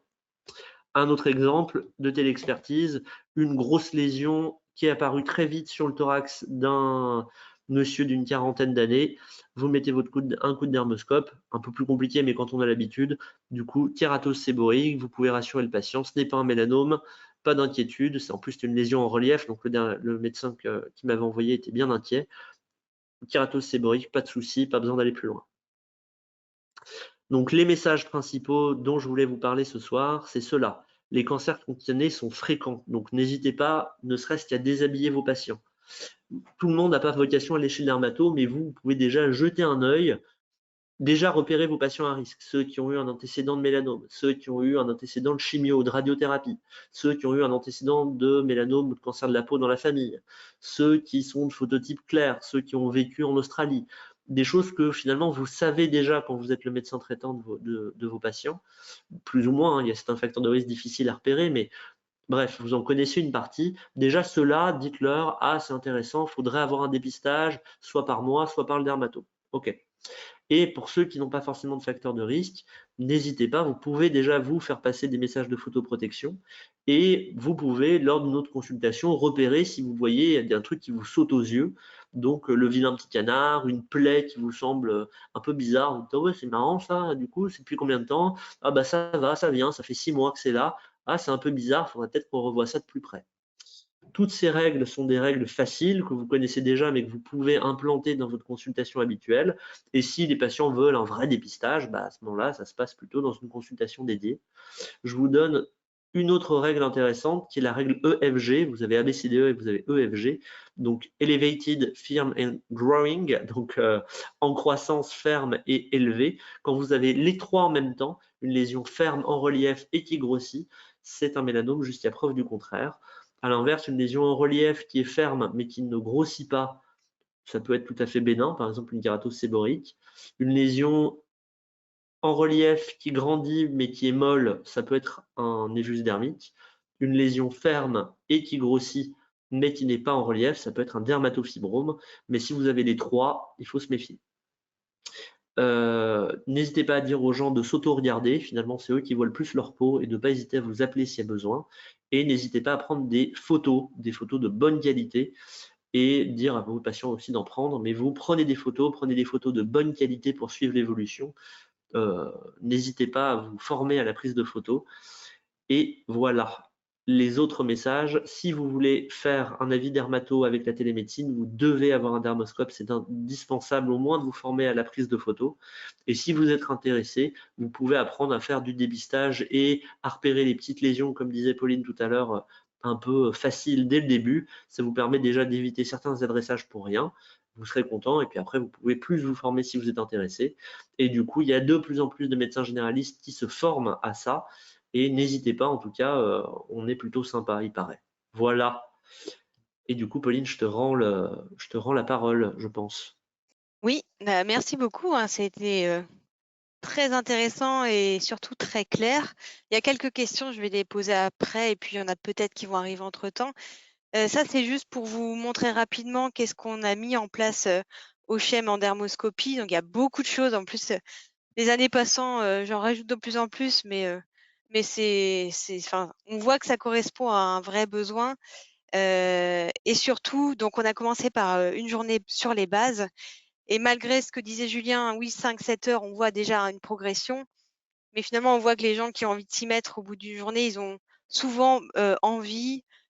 S1: Un autre exemple de téléexpertise, une grosse lésion qui est apparue très vite sur le thorax d'un monsieur d'une quarantaine d'années. Vous mettez un coup de dermoscope, un peu plus compliqué, mais quand on a l'habitude, du coup, kératose séborrheique, vous pouvez rassurer le patient, ce n'est pas un mélanome, pas d'inquiétude, en plus c'est une lésion en relief, donc le médecin qui m'avait envoyé était bien inquiet. Kératose séborrheique, pas de souci, pas besoin d'aller plus loin. Donc les messages principaux dont je voulais vous parler ce soir, c'est ceux-là. Les cancers cutanés sont fréquents, donc n'hésitez pas, ne serait-ce qu'à déshabiller vos patients. Tout le monde n'a pas vocation à aller chez le dermato, mais vous pouvez déjà jeter un œil, déjà repérer vos patients à risque, ceux qui ont eu un antécédent de mélanome, ceux qui ont eu un antécédent de chimio, de radiothérapie, ceux qui ont eu un antécédent de mélanome ou de cancer de la peau dans la famille, ceux qui sont de phototype clair, ceux qui ont vécu en Australie, des choses que finalement vous savez déjà quand vous êtes le médecin traitant de vos patients, plus ou moins, il y a certains facteurs de risque difficiles à repérer, mais bref, vous en connaissez une partie. Déjà, ceux-là, dites-leur, ah, c'est intéressant, il faudrait avoir un dépistage, soit par moi, soit par le dermato. OK. Et pour ceux qui n'ont pas forcément de facteur de risque, n'hésitez pas, vous pouvez déjà vous faire passer des messages de photoprotection et vous pouvez, lors d'une autre consultation, repérer si vous voyez un truc qui vous saute aux yeux. Donc, le vilain petit canard, une plaie qui vous semble un peu bizarre. Vous dites, oh ouais, c'est marrant ça, du coup, c'est depuis combien de temps? Ah bah ça va, ça vient, ça fait 6 mois que c'est là. Ah, c'est un peu bizarre, il faudrait peut-être qu'on revoie ça de plus près. Toutes ces règles sont des règles faciles que vous connaissez déjà, mais que vous pouvez implanter dans votre consultation habituelle. Et si les patients veulent un vrai dépistage, à ce moment-là, ça se passe plutôt dans une consultation dédiée. Je vous donne une autre règle intéressante qui est la règle EFG. Vous avez ABCDE et vous avez EFG. Donc, Elevated, Firm and Growing, donc en croissance, ferme et élevée. Quand vous avez les trois en même temps, une lésion ferme en relief et qui grossit, c'est un mélanome jusqu'à preuve du contraire. À l'inverse, une lésion en relief qui est ferme mais qui ne grossit pas, ça peut être tout à fait bénin, par exemple une kératose séborrheique. Une lésion en relief qui grandit mais qui est molle, ça peut être un névus dermique. Une lésion ferme et qui grossit mais qui n'est pas en relief, ça peut être un dermatofibrome. Mais si vous avez les trois, il faut se méfier. N'hésitez pas à dire aux gens de s'auto-regarder, finalement c'est eux qui voient le plus leur peau et de ne pas hésiter à vous appeler s'il y a besoin. Et n'hésitez pas à prendre des photos de bonne qualité et dire à vos patients aussi d'en prendre. Mais vous prenez des photos de bonne qualité pour suivre l'évolution. N'hésitez pas à vous former à la prise de photos. Et voilà. Les autres messages, si vous voulez faire un avis dermato avec la télémédecine, vous devez avoir un dermoscope, c'est indispensable au moins de vous former à la prise de photos. Et si vous êtes intéressé, vous pouvez apprendre à faire du dépistage et à repérer les petites lésions, comme disait Pauline tout à l'heure, un peu facile dès le début. Ça vous permet déjà d'éviter certains adressages pour rien. Vous serez content et puis après, vous pouvez plus vous former si vous êtes intéressé. Et du coup, il y a de plus en plus de médecins généralistes qui se forment à ça. Et n'hésitez pas, en tout cas, on est plutôt sympa, il paraît. Voilà. Et du coup, Pauline, je te rends la parole, je pense.
S2: Oui, bah, merci beaucoup, hein, c'était très intéressant et surtout très clair. Il y a quelques questions, je vais les poser après et puis il y en a peut-être qui vont arriver entre-temps. Ça, c'est juste pour vous montrer rapidement qu'est-ce qu'on a mis en place, au CHEM en dermoscopie. Donc il y a beaucoup de choses. En plus, les années passant, j'en rajoute de plus en plus, mais enfin, on voit que ça correspond à un vrai besoin, et surtout donc on a commencé par, une journée sur les bases et malgré ce que disait Julien, oui 5-7 heures, on voit déjà une progression. Mais finalement, on voit que les gens qui ont envie de s'y mettre au bout d'une journée, ils ont souvent,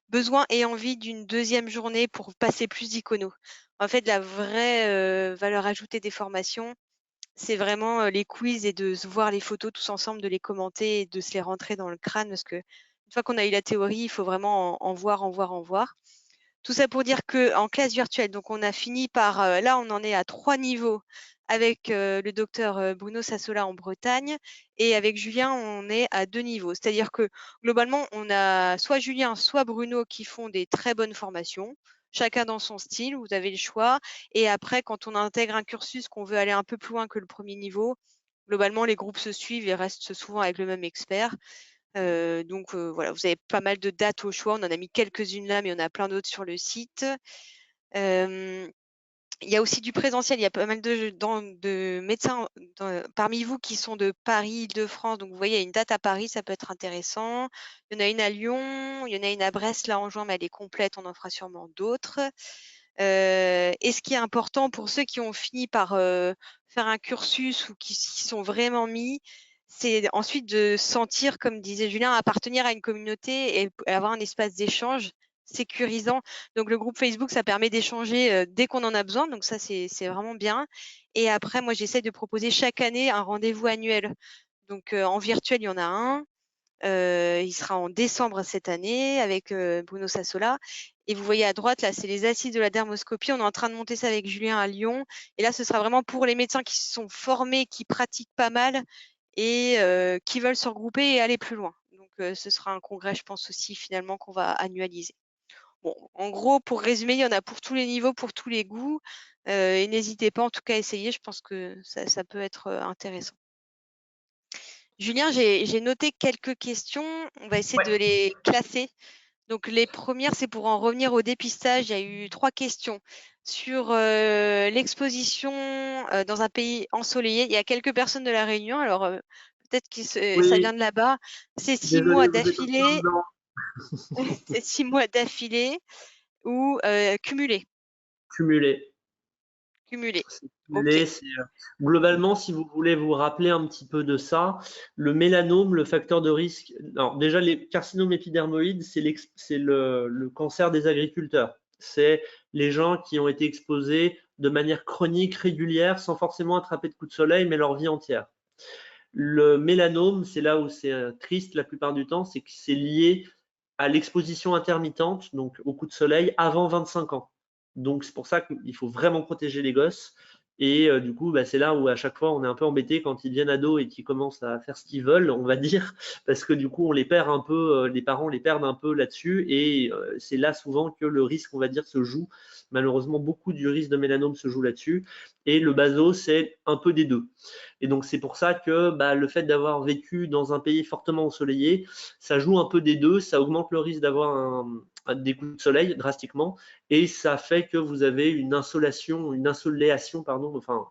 S2: besoin et envie d'une deuxième journée pour passer plus d'icono. En fait, la vraie, valeur ajoutée des formations, c'est vraiment, les quiz et de se voir les photos tous ensemble, de les commenter et de se les rentrer dans le crâne parce qu'une fois qu'on a eu la théorie, il faut vraiment en voir, en voir, en voir. Tout ça pour dire qu'en classe virtuelle, donc on a fini par, là on en est à 3 niveaux avec, le docteur, Bruno Sassola en Bretagne et avec Julien, on est à 2 niveaux. C'est-à-dire que globalement, on a soit Julien, soit Bruno qui font des très bonnes formations, chacun dans son style, vous avez le choix et après quand on intègre un cursus qu'on veut aller un peu plus loin que le premier niveau, globalement les groupes se suivent et restent souvent avec le même expert. Donc voilà, vous avez pas mal de dates au choix. On en a mis quelques-unes là, mais on a plein d'autres sur le site. Hem, il y a aussi du présentiel. Il y a pas mal de médecins parmi vous qui sont de Paris, Île-de-France. Donc vous voyez, il y a une date à Paris, ça peut être intéressant. Il y en a une à Lyon, il y en a une à Brest là en juin, mais elle est complète, on en fera sûrement d'autres. Et ce qui est important pour ceux qui ont fini par, faire un cursus ou qui s'y sont vraiment mis, c'est ensuite de sentir, comme disait Julien, appartenir à une communauté et avoir un espace d'échange sécurisant. Donc le groupe Facebook, ça permet d'échanger, dès qu'on en a besoin, donc ça c'est vraiment bien. Et après moi j'essaie de proposer chaque année un rendez-vous annuel. Donc en virtuel, il y en a un, il sera en décembre cette année avec, Bruno Sassola et vous voyez à droite là, c'est les assises de la dermoscopie. On est en train de monter ça avec Julien à Lyon et là, ce sera vraiment pour les médecins qui se sont formés, qui pratiquent pas mal et qui veulent se regrouper et aller plus loin. Donc ce sera un congrès, je pense aussi finalement qu'on va annualiser. Bon, en gros, pour résumer, il y en a pour tous les niveaux, pour tous les goûts, et n'hésitez pas en tout cas à essayer, je pense que ça peut être, intéressant. Julien, j'ai noté quelques questions. On va essayer de les classer. Donc, les premières, c'est pour en revenir au dépistage. Il y a eu 3 questions sur l'exposition dans un pays ensoleillé. Il y a quelques personnes de La Réunion, alors peut-être que ça
S1: Oui,
S2: vient de là-bas. C'est 6
S1: désolé,
S2: mois
S1: vous êtes en plein
S2: d'affilée,
S1: dedans.
S2: c'est 6 mois d'affilée ou cumulé.
S1: Cumulé.
S2: Cumulé. OK.
S1: Cumulé, globalement, si vous voulez vous rappeler un petit peu de ça, le mélanome, le facteur de risque. Alors, déjà, les carcinomes épidermoïdes, c'est le cancer des agriculteurs. C'est les gens qui ont été exposés de manière chronique, régulière, sans forcément attraper de coups de soleil, mais leur vie entière. Le mélanome, c'est là où c'est triste la plupart du temps, c'est que c'est lié à l'exposition intermittente, donc au coup de soleil, avant 25 ans. Donc c'est pour ça qu'il faut vraiment protéger les gosses. Et du coup, bah, c'est là où à chaque fois on est un peu embêté quand ils deviennent ados et qu'ils commencent à faire ce qu'ils veulent, on va dire, parce que du coup on les perd un peu, les parents les perdent un peu là-dessus. Et c'est là souvent que le risque, on va dire, se joue. Malheureusement, beaucoup du risque de mélanome se joue là-dessus. Et le baso, c'est un peu des deux. Et donc c'est pour ça que bah, le fait d'avoir vécu dans un pays fortement ensoleillé, ça joue un peu des deux, ça augmente le risque d'avoir des coups de soleil drastiquement, et ça fait que vous avez une insoléation, pardon, enfin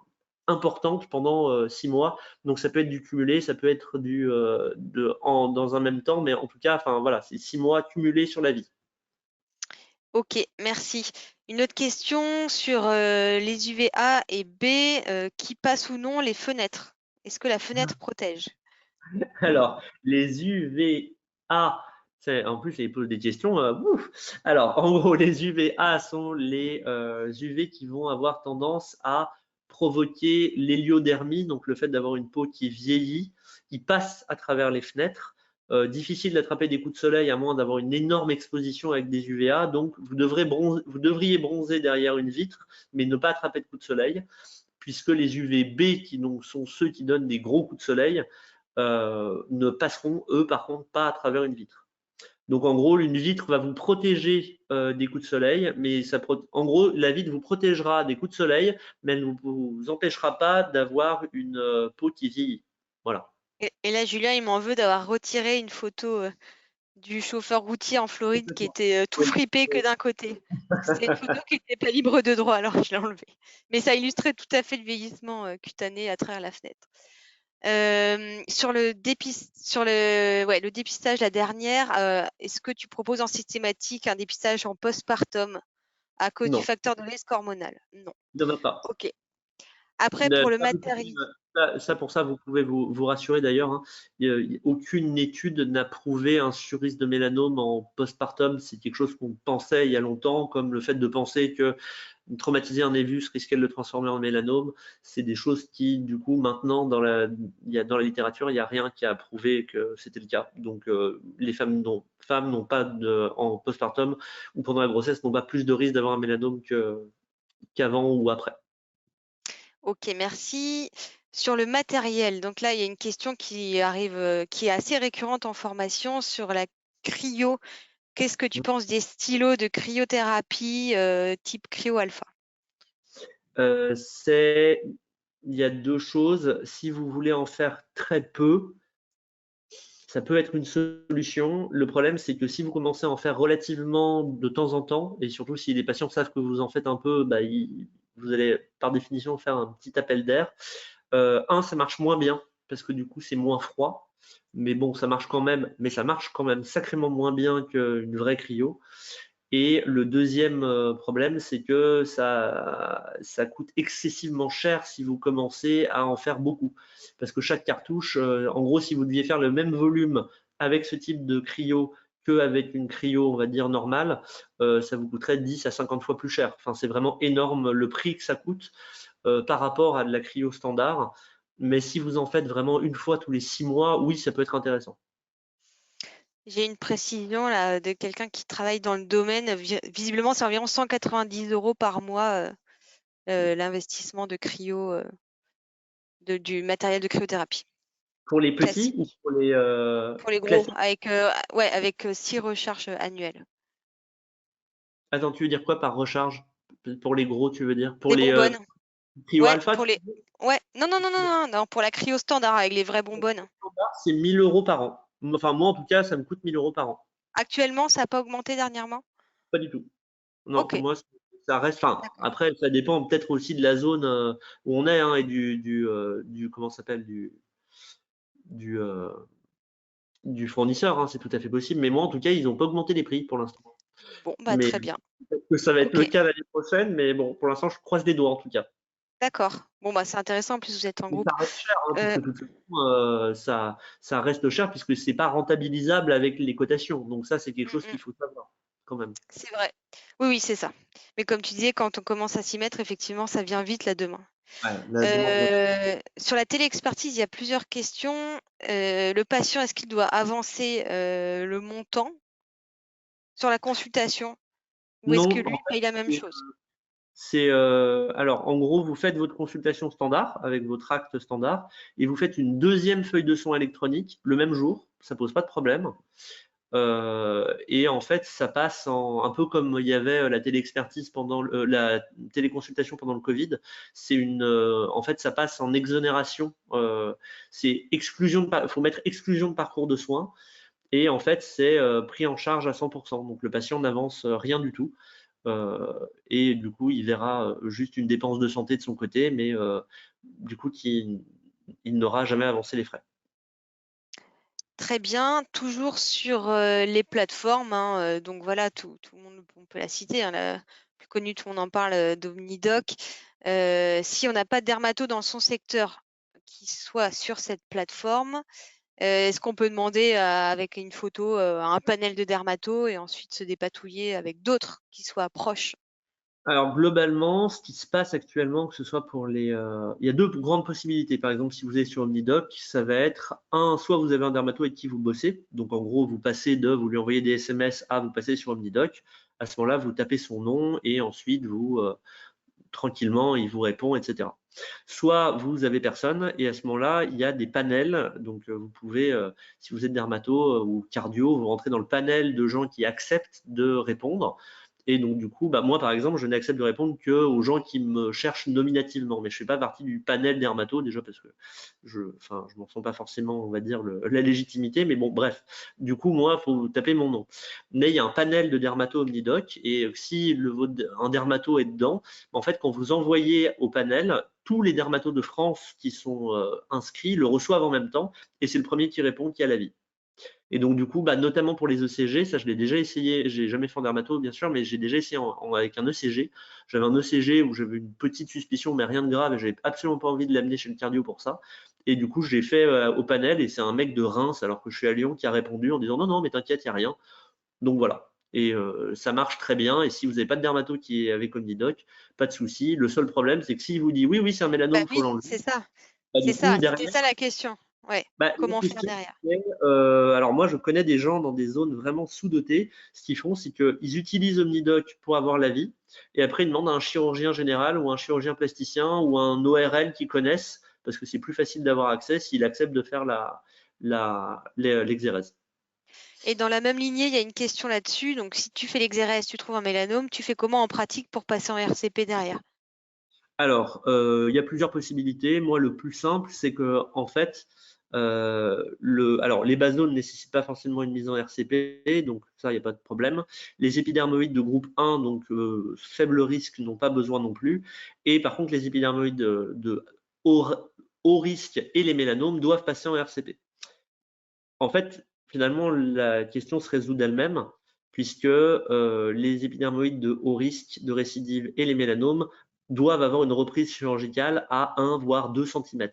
S1: importante pendant 6 mois. Donc ça peut être du cumulé, ça peut être dans un même temps, mais en tout cas, enfin voilà, c'est 6 mois cumulés sur la vie.
S2: OK, merci. Une autre question sur, les UVA et B, qui passent ou non les fenêtres. Est-ce que la fenêtre protège?
S1: Alors, les UVA, en plus, ils posent des questions. Ouf. Alors, en gros, les UVA sont les UV qui vont avoir tendance à provoquer l'héliodermie, donc le fait d'avoir une peau qui vieillit, qui passe à travers les fenêtres. Difficile d'attraper des coups de soleil à moins d'avoir une énorme exposition avec des UVA. Donc, vous devriez bronzer derrière une vitre, mais ne pas attraper de coups de soleil, puisque les UVB, qui donc, sont ceux qui donnent des gros coups de soleil, ne passeront, eux, par contre, pas à travers une vitre. Donc en gros, une vitre va vous protéger des coups de soleil, mais en gros, la vitre vous protégera des coups de soleil, mais elle ne vous empêchera pas d'avoir une peau qui vieillit. Voilà.
S2: Et là, Julien, il m'en veut d'avoir retiré une photo du chauffeur routier en Floride qui était tout fripé que d'un côté. C'était une photo qui n'était pas libre de droit, alors je l'ai enlevée. Mais ça illustrait tout à fait le vieillissement cutané à travers la fenêtre. Sur le dépistage, la dernière, est-ce que tu proposes en systématique un dépistage en postpartum à cause du
S1: Non,
S2: facteur de risque hormonal? Non.
S1: il n'y en a pas.
S2: Ok. Après, pour le matériel.
S1: Pour ça, vous pouvez vous rassurer d'ailleurs, hein. Aucune étude n'a prouvé un surrisque de mélanome en postpartum. C'est quelque chose qu'on pensait il y a longtemps, comme le fait de penser que traumatiser un névus risquait de le transformer en mélanome. C'est des choses qui, du coup, maintenant, dans la littérature, il n'y a rien qui a prouvé que c'était le cas. Donc, les femmes n'ont pas en postpartum ou pendant la grossesse n'ont pas plus de risque d'avoir un mélanome qu'avant ou après.
S2: Ok, merci. Sur le matériel, donc là, il y a une question qui arrive, qui est assez récurrente en formation sur la cryo. Qu'est-ce que tu penses des stylos de cryothérapie type Cryo Alpha?
S1: Il y a deux choses. Si vous voulez en faire très peu, ça peut être une solution. Le problème, c'est que si vous commencez à en faire relativement de temps en temps, et surtout si les patients savent que vous en faites un peu, bah, vous allez par définition faire un petit appel d'air. Ça marche moins bien parce que du coup, c'est moins froid. Mais bon, ça marche quand même, mais ça marche quand même sacrément moins bien qu'une vraie cryo. Et le deuxième problème, c'est que ça coûte excessivement cher si vous commencez à en faire beaucoup. Parce que chaque cartouche, en gros, si vous deviez faire le même volume avec ce type de cryo qu'avec une cryo, on va dire, normale, ça vous coûterait 10 à 50 fois plus cher. Enfin, c'est vraiment énorme le prix que ça coûte par rapport à de la cryo standard. Mais si vous en faites vraiment une fois tous les 6 mois, oui, ça peut être intéressant.
S2: J'ai une précision là de quelqu'un qui travaille dans le domaine. Visiblement, c'est environ 190 € par mois l'investissement de cryo, du matériel de cryothérapie.
S1: Pour les petits ou
S2: Classique.
S1: pour les
S2: Pour les gros,
S1: classiques?
S2: avec 6 recharges annuelles.
S1: Attends, tu veux dire quoi par recharge? Pour les gros, tu veux dire? Pour
S2: Des
S1: les
S2: bonbonnes.
S1: cryo
S2: Ouais,
S1: alpha,
S2: pour les. Ouais, non, pour la cryo standard avec les vraies bonbonnes.
S1: c'est 1 000 € par an. Enfin, moi, en tout cas, ça me coûte 1 000 € par an.
S2: Actuellement, ça n'a pas augmenté dernièrement?
S1: Pas du tout. Non,
S2: Ok,
S1: moi, ça reste. Enfin,
S2: d'accord.
S1: après, ça dépend peut-être aussi de la zone où on est, hein, et du comment ça s'appelle du, euh, du fournisseur, hein, c'est tout à fait possible. Mais moi, en tout cas, ils n'ont pas augmenté les prix pour l'instant.
S2: Bon, bah
S1: Mais
S2: très bien.
S1: peut-être que ça va être
S2: Ok,
S1: le cas l'année prochaine. Mais bon, pour l'instant, je croise les doigts en tout cas.
S2: d'accord. Bon, bah c'est intéressant, en plus vous êtes en
S1: Mais
S2: groupe.
S1: ça reste cher, hein,
S2: Euh,
S1: puisque de toute façon, ça reste cher puisque c'est pas rentabilisable avec les cotations. Donc ça, c'est quelque chose qu'il faut savoir quand même.
S2: c'est vrai. Oui, oui, c'est ça. Mais comme tu disais, quand on commence à s'y mettre, effectivement, ça vient vite la demande.
S1: Ouais, la demande.
S2: Sur la téléexpertise, il y a plusieurs questions. Le patient, est-ce qu'il doit avancer le montant sur la consultation ou est-ce que
S1: Non, en
S2: lui paye la même
S1: fait,
S2: chose?
S1: alors en gros, vous faites votre consultation standard avec votre acte standard et vous faites une deuxième feuille de soins électronique le même jour. Ça pose pas de problème. Et en fait, ça passe un peu comme il y avait la téléexpertise pendant la téléconsultation pendant le Covid. En fait, ça passe en exonération. C'est exclusion faut mettre exclusion de parcours de soins. Et en fait, c'est pris en charge à 100%. Donc le patient n'avance rien du tout. Et du coup, il verra juste une dépense de santé de son côté, mais du coup, il n'aura jamais avancé les frais.
S2: Très bien, toujours sur les plateformes, hein, donc voilà, tout le monde, on peut la citer, hein, la plus connue, tout le monde en parle, d'Omnidoc. Si on n'a pas de dermato dans son secteur qui soit sur cette plateforme, est-ce qu'on peut demander avec une photo à un panel de dermato et ensuite se dépatouiller avec d'autres qui soient proches?
S1: Alors globalement, ce qui se passe actuellement, que ce soit pour il y a deux grandes possibilités. Par exemple, si vous êtes sur Omnidoc, ça va être soit vous avez un dermato avec qui vous bossez, donc en gros, vous lui envoyez des SMS à vous passez sur Omnidoc. À ce moment-là, vous tapez son nom et ensuite vous tranquillement, il vous répond, etc. Soit vous avez personne et à ce moment-là, il y a des panels. Donc, vous pouvez, si vous êtes dermato ou cardio, vous rentrez dans le panel de gens qui acceptent de répondre. Et donc, du coup, moi, par exemple, je n'accepte de répondre qu'aux gens qui me cherchent nominativement. Mais je ne fais pas partie du panel dermato, déjà parce que je m'en sens pas forcément, on va dire, la légitimité. Mais bon, bref. Du coup, moi, il faut taper mon nom. Mais il y a un panel de dermato Omnidoc. Et si un dermato est dedans, en fait, quand vous envoyez au panel, tous les dermatos de France qui sont inscrits le reçoivent en même temps. Et c'est le premier qui répond qui a l'avis. Et donc, du coup, notamment pour les ECG, ça, je l'ai déjà essayé. J'ai jamais fait en dermato, bien sûr, mais j'ai déjà essayé avec un ECG. J'avais un ECG où j'avais une petite suspicion, mais rien de grave, et j'avais absolument pas envie de l'amener chez le cardio pour ça. Et du coup, je l'ai fait au panel, et c'est un mec de Reims, alors que je suis à Lyon, qui a répondu en disant non, non, mais t'inquiète, il n'y a rien. Donc voilà. Et ça marche très bien. Et si vous n'avez pas de dermato qui est avec Omnidoc, pas de souci. Le seul problème, c'est que s'il vous dit oui, oui, c'est un mélanome, il faut
S2: Oui,
S1: l'enlever.
S2: c'est ça.
S1: Du coup,
S2: C'était ça la question. Ouais.
S1: la
S2: Comment faire
S1: question,
S2: derrière?
S1: alors moi, je connais des gens dans des zones vraiment sous-dotées. Ce qu'ils font, c'est qu'ils utilisent Omnidoc pour avoir l'avis. Et après, ils demandent à un chirurgien général ou un chirurgien plasticien ou un ORL qu'ils connaissent, parce que c'est plus facile d'avoir accès s'il accepte de faire l'exérèse.
S2: Et dans la même lignée, il y a une question là-dessus. Donc, si tu fais l'exérèse, tu trouves un mélanome, tu fais comment en pratique pour passer en RCP derrière?
S1: Alors, il y a plusieurs possibilités. Moi, le plus simple, c'est que, en fait, alors, les basos ne nécessitent pas forcément une mise en RCP, donc ça, il n'y a pas de problème. Les épidermoïdes de groupe 1, donc faible risque, n'ont pas besoin non plus. Et par contre, les épidermoïdes de haut risque et les mélanomes doivent passer en RCP. En fait, finalement, la question se résout d'elle-même, puisque les épidermoïdes de haut risque de récidive et les mélanomes doivent avoir une reprise chirurgicale à 1 voire 2 cm.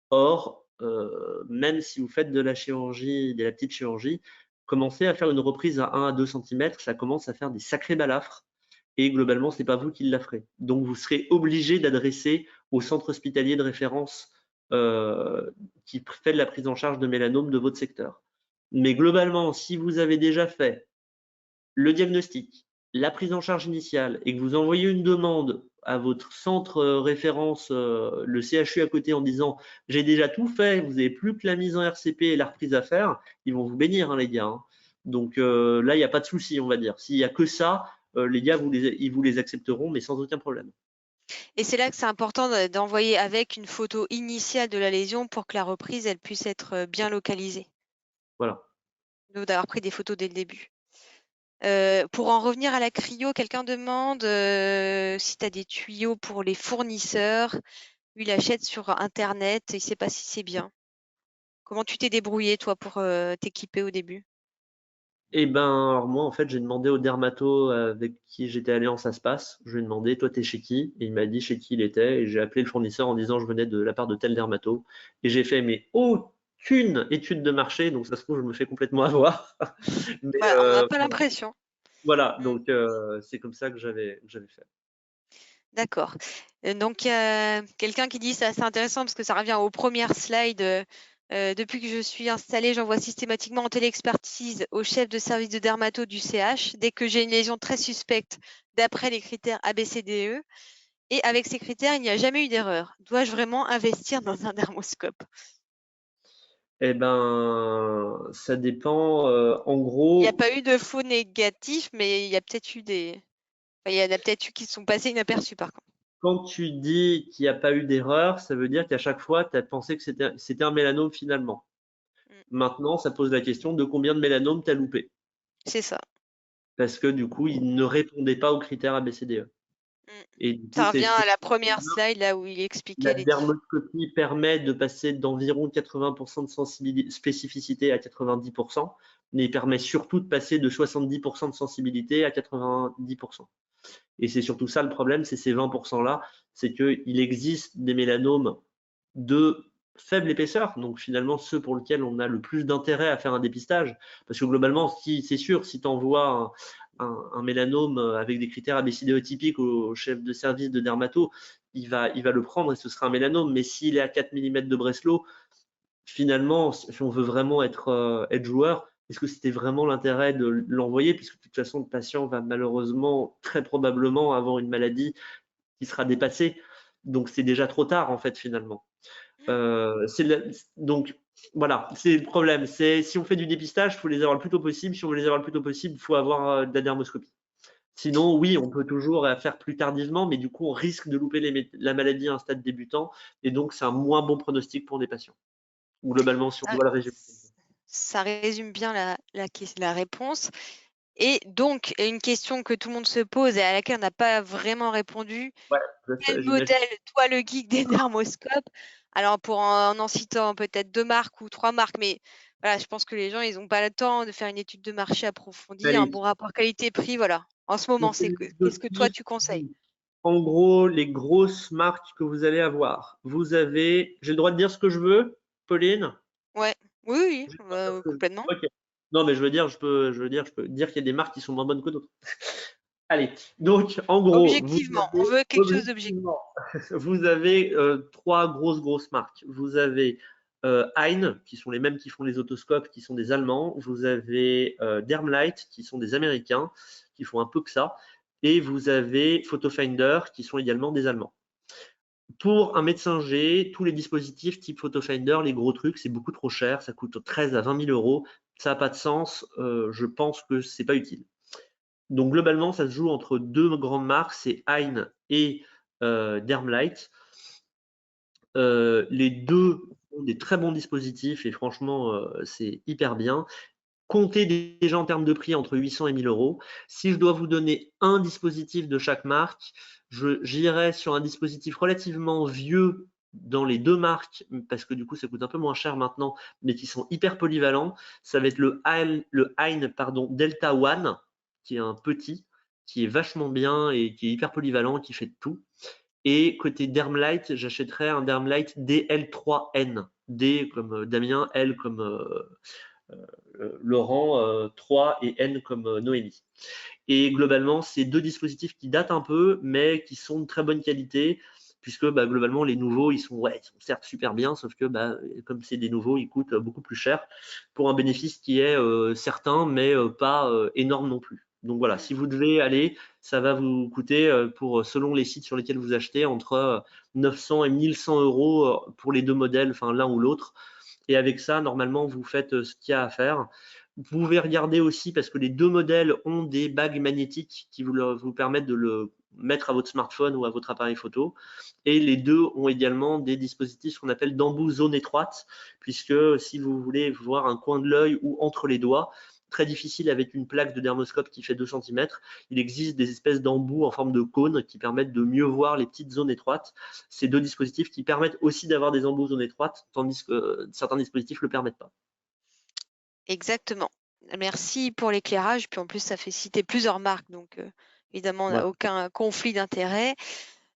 S1: Or, même si vous faites de la chirurgie, de la petite chirurgie, commencer à faire une reprise à 1 à 2 cm, ça commence à faire des sacrés balafres. Et globalement, ce n'est pas vous qui la ferez. Donc, vous serez obligé d'adresser au centre hospitalier de référence qui fait de la prise en charge de mélanome de votre secteur. Mais globalement, si vous avez déjà fait le diagnostic, la prise en charge initiale et que vous envoyez une demande à votre centre référence, le CHU à côté, en disant j'ai déjà tout fait, vous n'avez plus que la mise en RCP et la reprise à faire, ils vont vous bénir, hein, les gars. Hein. Donc là, il n'y a pas de souci, on va dire. S'il n'y a que ça, les gars, ils vous les accepteront, mais sans aucun problème.
S2: Et c'est là que c'est important d'envoyer avec une photo initiale de la lésion pour que la reprise, elle puisse être bien localisée.
S1: Voilà.
S2: Donc, d'avoir pris des photos dès le début. Pour en revenir à la cryo, quelqu'un demande si tu as des tuyaux pour les fournisseurs. Lui, il achète sur Internet, il ne sait pas si c'est bien. Comment tu t'es débrouillé, toi, pour t'équiper au début?
S1: Et alors moi, en fait, j'ai demandé au dermato avec qui j'étais allé en ça se passe. Je lui ai demandé, toi, t'es chez qui? Et il m'a dit chez qui il était. Et j'ai appelé le fournisseur en disant, je venais de la part de tel dermato. Et j'ai fait, mais aucune étude de marché. Donc, ça se trouve, je me fais complètement avoir. Mais
S2: Bah, on n'a pas l'impression.
S1: voilà,
S2: Mm.
S1: donc c'est comme ça que j'avais fait.
S2: D'accord. Donc, il y a quelqu'un qui dit, c'est assez intéressant parce que ça revient aux premières slides. Depuis que je suis installée, j'envoie systématiquement en téléexpertise au chef de service de dermato du CH dès que j'ai une lésion très suspecte d'après les critères ABCDE. Et avec ces critères, il n'y a jamais eu d'erreur. Dois-je vraiment investir dans un dermoscope?
S1: Eh ben, ça dépend. En
S2: Il n'y a
S1: gros,
S2: pas eu de faux négatifs, mais il y a peut-être eu il y en a peut-être eu qui sont passés inaperçus par contre.
S1: quand tu dis qu'il n'y a pas eu d'erreur, ça veut dire qu'à chaque fois, tu as pensé que c'était un mélanome finalement.
S2: Mm.
S1: Maintenant, ça pose la question de combien de mélanomes tu as loupé.
S2: C'est ça.
S1: Parce que du coup, il ne répondait pas aux critères ABCDE.
S2: Mm.
S1: Et du coup,
S2: Ça revient à la première slide là où il expliquait
S1: la
S2: les différents.
S1: dermoscopie permet de passer d'environ 80% de spécificité à 90%, mais il permet surtout de passer de 70% de sensibilité à 90%. Et c'est surtout ça le problème, c'est ces 20%-là, c'est qu'il existe des mélanomes de faible épaisseur, donc finalement ceux pour lesquels on a le plus d'intérêt à faire un dépistage, parce que globalement, c'est sûr, si tu envoies un mélanome avec des critères ABCDE typiques au chef de service de dermato, il va le prendre et ce sera un mélanome, mais s'il est à 4 mm de Breslow, finalement, si on veut vraiment être joueur, est-ce que c'était vraiment l'intérêt de l'envoyer, puisque de toute façon, le patient va malheureusement, très probablement, avoir une maladie qui sera dépassé. Donc, c'est déjà trop tard, en fait, finalement. Donc, voilà, c'est le problème. C'est si on fait du dépistage, il faut les avoir le plus tôt possible. Si on veut les avoir le plus tôt possible, il faut avoir de la dermoscopie. Sinon, oui, on peut toujours faire plus tardivement, mais du coup, on risque de louper la maladie à un stade débutant. Et donc, c'est un moins bon pronostic pour des patients. Ou globalement, si on doit le résumer.
S2: Ça résume bien la réponse. Et donc, une question que tout le monde se pose et à laquelle on n'a pas vraiment répondu.
S1: Ouais,
S2: quel modèle, toi le geek des dermoscopes? Alors, en citant peut-être 2 marques ou 3 marques, mais voilà, je pense que les gens, ils n'ont pas le temps de faire une étude de marché approfondie, un
S1: Allez.
S2: bon rapport qualité-prix, voilà. En ce moment, qu'est-ce que toi tu conseilles?
S1: En gros, les grosses marques que vous allez avoir. Vous avez, j'ai le droit de dire ce que je veux, Pauline?
S2: Ouais, oui, complètement.
S1: Ok. Non, mais je veux dire, je peux dire qu'il y a des marques qui sont moins bonnes que d'autres. Allez, donc en gros,
S2: Objectivement, on veut quelque chose d'objectif.
S1: vous avez 3 grosses marques. Vous avez Hein, qui sont les mêmes qui font les otoscopes, qui sont des Allemands. Vous avez Dermlight, qui sont des Américains, qui font un peu que ça. Et vous avez Photofinder, qui sont également des Allemands. Pour un médecin G, tous les dispositifs type Photofinder, les gros trucs, c'est beaucoup trop cher. Ça coûte 13 à 20 000 euros. Ça n'a pas de sens. Je pense que c'est pas utile. Donc globalement, ça se joue entre 2 grandes marques, c'est Hein et Dermlight. Les 2 ont des très bons dispositifs et franchement, c'est hyper bien. Comptez déjà en termes de prix entre 800 et 1000 euros. Si je dois vous donner un dispositif de chaque marque, j'irai sur un dispositif relativement vieux dans les 2 marques, parce que du coup, ça coûte un peu moins cher maintenant, mais qui sont hyper polyvalents. Ça va être le Hein Delta One, qui est un petit, qui est vachement bien et qui est hyper polyvalent, qui fait de tout. Et côté Dermlight, j'achèterais un Dermlight DL3N. D comme Damien, L comme Laurent, 3 et N comme Noémie. Et globalement, c'est 2 dispositifs qui datent un peu, mais qui sont de très bonne qualité, puisque globalement, les nouveaux, ils sont certes super bien, sauf que comme c'est des nouveaux, ils coûtent beaucoup plus cher pour un bénéfice qui est certain, mais pas énorme non plus. Donc voilà, si vous devez aller, ça va vous coûter, selon les sites sur lesquels vous achetez, entre 900 et 1100 euros pour les 2 modèles, enfin l'un ou l'autre. Et avec ça, normalement, vous faites ce qu'il y a à faire. Vous pouvez regarder aussi, parce que les 2 modèles ont des bagues magnétiques qui vous permettent de le mettre à votre smartphone ou à votre appareil photo. Et les 2 ont également des dispositifs qu'on appelle d'embout zone étroite, puisque si vous voulez voir un coin de l'œil ou entre les doigts, très difficile avec une plaque de dermoscope qui fait 2 cm. Il existe des espèces d'embouts en forme de cône qui permettent de mieux voir les petites zones étroites. Ces 2 dispositifs qui permettent aussi d'avoir des embouts zones étroites, tandis que certains dispositifs ne le permettent pas.
S2: Exactement. Merci pour l'éclairage. Puis en plus, ça fait citer plusieurs marques, donc évidemment, on n'a aucun conflit d'intérêt.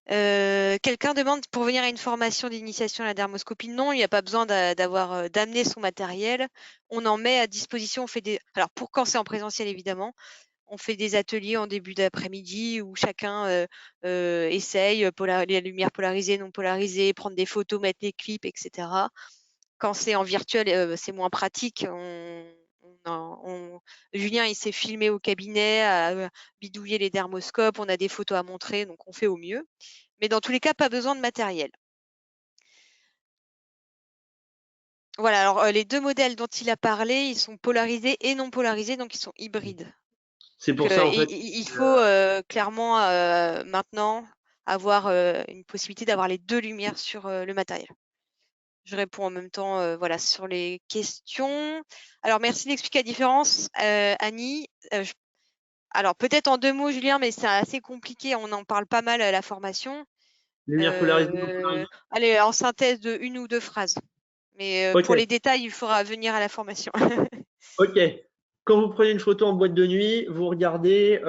S2: Quelqu'un demande pour venir à une formation d'initiation à la dermoscopie. Non, il n'y a pas besoin d'amener son matériel. On en met à disposition. On fait alors pour quand c'est en présentiel, évidemment, on fait des ateliers en début d'après-midi où chacun essaye les lumières polarisées, non polarisées, prendre des photos, mettre des clips, etc. Quand c'est en virtuel, c'est moins pratique. Julien, il s'est filmé au cabinet, à bidouiller les dermoscopes. On a des photos à montrer, donc on fait au mieux. Mais dans tous les cas, pas besoin de matériel. Voilà, alors les 2 modèles dont il a parlé, ils sont polarisés et non polarisés, donc ils sont hybrides.
S1: C'est pour ça, en fait.
S2: Il faut clairement maintenant avoir une possibilité d'avoir les 2 lumières sur le matériel. Je réponds en même temps voilà, sur les questions. Alors, merci d'expliquer la différence, Annie. Alors, peut-être en 2 mots, Julien, mais c'est assez compliqué. On en parle pas mal à la formation.
S1: Lumière polarisée, non polarisée.
S2: Allez, en synthèse de 1 ou 2 phrases. Mais pour les détails, il faudra venir à la formation.
S1: Ok. Quand vous prenez une photo en boîte de nuit, vous regardez,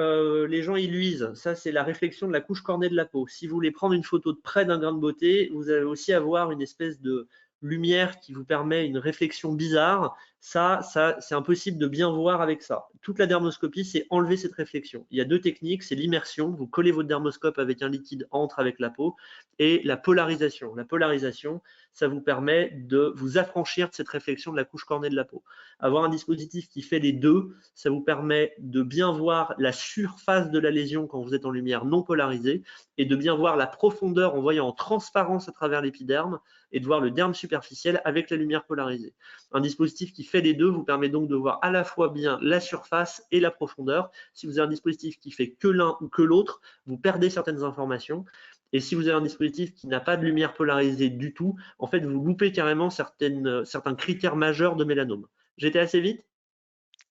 S1: les gens ils luisent. Ça, c'est la réflexion de la couche cornée de la peau. Si vous voulez prendre une photo de près d'un grain de beauté, vous allez aussi avoir une espèce de lumière qui vous permet une réflexion bizarre. Ça, c'est impossible de bien voir avec ça. Toute la dermoscopie, c'est enlever cette réflexion. Il y a deux techniques, c'est l'immersion, vous collez votre dermoscope avec un liquide entre avec la peau, et la polarisation. La polarisation, ça vous permet de vous affranchir de cette réflexion de la couche cornée de la peau. Avoir un dispositif qui fait les deux, ça vous permet de bien voir la surface de la lésion quand vous êtes en lumière non polarisée, et de bien voir la profondeur en voyant en transparence à travers l'épiderme, et de voir le derme superficiel avec la lumière polarisée. Un dispositif qui fait les deux vous permet donc de voir à la fois bien la surface et la profondeur. Si vous avez un dispositif qui fait que l'un ou que l'autre, vous perdez certaines informations. Et si vous avez un dispositif qui n'a pas de lumière polarisée du tout, en fait, vous loupez carrément certains critères majeurs de mélanome. J'étais assez vite?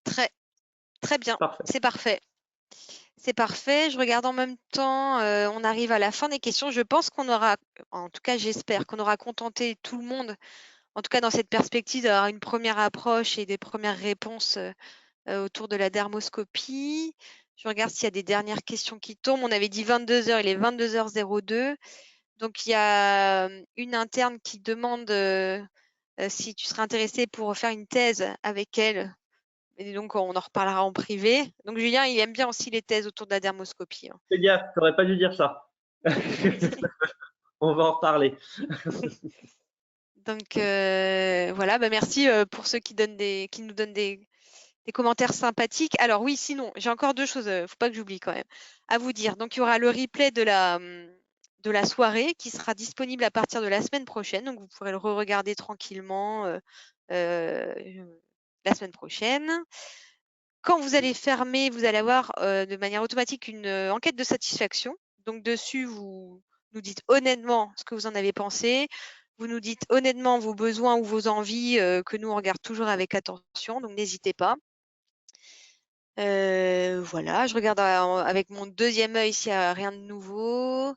S2: Très, très bien.
S1: Parfait.
S2: C'est parfait. C'est parfait. Je regarde en même temps, on arrive à la fin des questions. Je pense qu'on aura, en tout cas j'espère, qu'on aura contenté tout le monde, en tout cas dans cette perspective d'avoir une première approche et des premières réponses autour de la dermoscopie. Je regarde s'il y a des dernières questions qui tombent. On avait dit 22 h, il est 22h02. Donc il y a une interne qui demande si tu serais intéressé pour faire une thèse avec elle. Et donc, on en reparlera en privé. Donc, Julien, il aime bien aussi les thèses autour de la dermoscopie.
S1: Fais gaffe, tu n'aurais pas dû dire ça. On va en reparler.
S2: Donc, voilà, bah, merci pour ceux qui nous donnent des commentaires sympathiques. Alors oui, sinon, j'ai encore deux choses, faut pas que j'oublie quand même, à vous dire. Donc, il y aura le replay de la soirée qui sera disponible à partir de la semaine prochaine. Donc, vous pourrez le re-regarder tranquillement la semaine prochaine. Quand vous allez fermer, vous allez avoir de manière automatique une enquête de satisfaction. Donc dessus, vous nous dites honnêtement ce que vous en avez pensé. Vous nous dites honnêtement vos besoins ou vos envies que nous, on regarde toujours avec attention. Donc n'hésitez pas. Voilà, je regarde avec mon deuxième œil s'il n'y a rien de nouveau.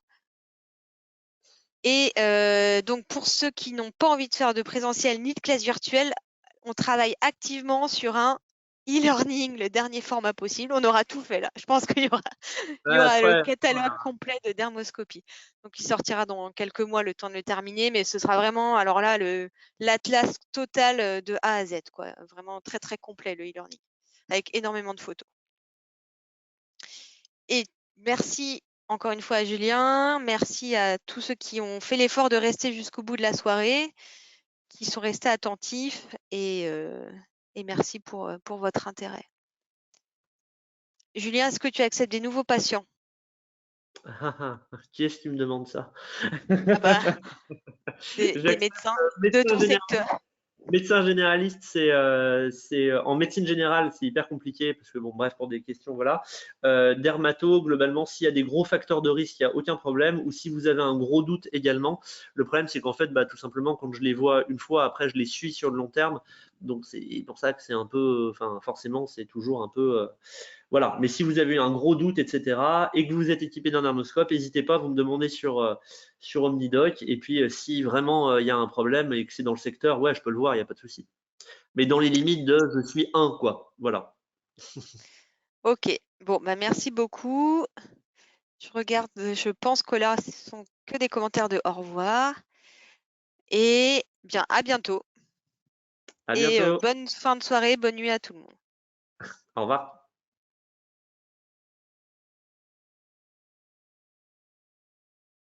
S2: Et donc pour ceux qui n'ont pas envie de faire de présentiel ni de classe virtuelle, on travaille activement sur un e-learning, le dernier format possible. On aura tout fait là. Je pense qu'il y aura, le catalogue complet de dermoscopie. Donc il sortira dans quelques mois, le temps de le terminer, mais ce sera vraiment, alors là, l'atlas total de A à Z, quoi. Vraiment très très complet le e-learning, avec énormément de photos. Et merci encore une fois à Julien, merci à tous ceux qui ont fait l'effort de rester jusqu'au bout de la soirée, qui sont restés attentifs, et merci pour votre intérêt. Julien, est-ce que tu acceptes des nouveaux patients?
S1: Qui est-ce qui me demande ça?
S2: Ah bah, des médecins de ton secteur.
S1: Médecin généraliste, c'est en médecine générale, c'est hyper compliqué parce que bon, bref, pour des questions, voilà. Dermato, globalement, s'il y a des gros facteurs de risque, il n'y a aucun problème. Ou si vous avez un gros doute également, le problème, c'est qu'en fait, bah, tout simplement, quand je les vois une fois, après, je les suis sur le long terme. Donc, c'est pour ça que c'est un peu, enfin, forcément, c'est toujours un peu, voilà. Mais si vous avez un gros doute, etc., et que vous êtes équipé d'un dermoscope, n'hésitez pas, vous me demandez sur OmniDoc. Et puis, si vraiment il y a un problème et que c'est dans le secteur, ouais, je peux le voir, il n'y a pas de souci. Mais dans les limites de je suis un, quoi. Voilà.
S2: Ok, bon, bah merci beaucoup. Je regarde, je pense que là, ce sont que des commentaires de au revoir. Et bien, à bientôt.
S1: À
S2: Et
S1: bientôt.
S2: bonne fin de soirée, bonne nuit à tout le monde.
S1: Au revoir.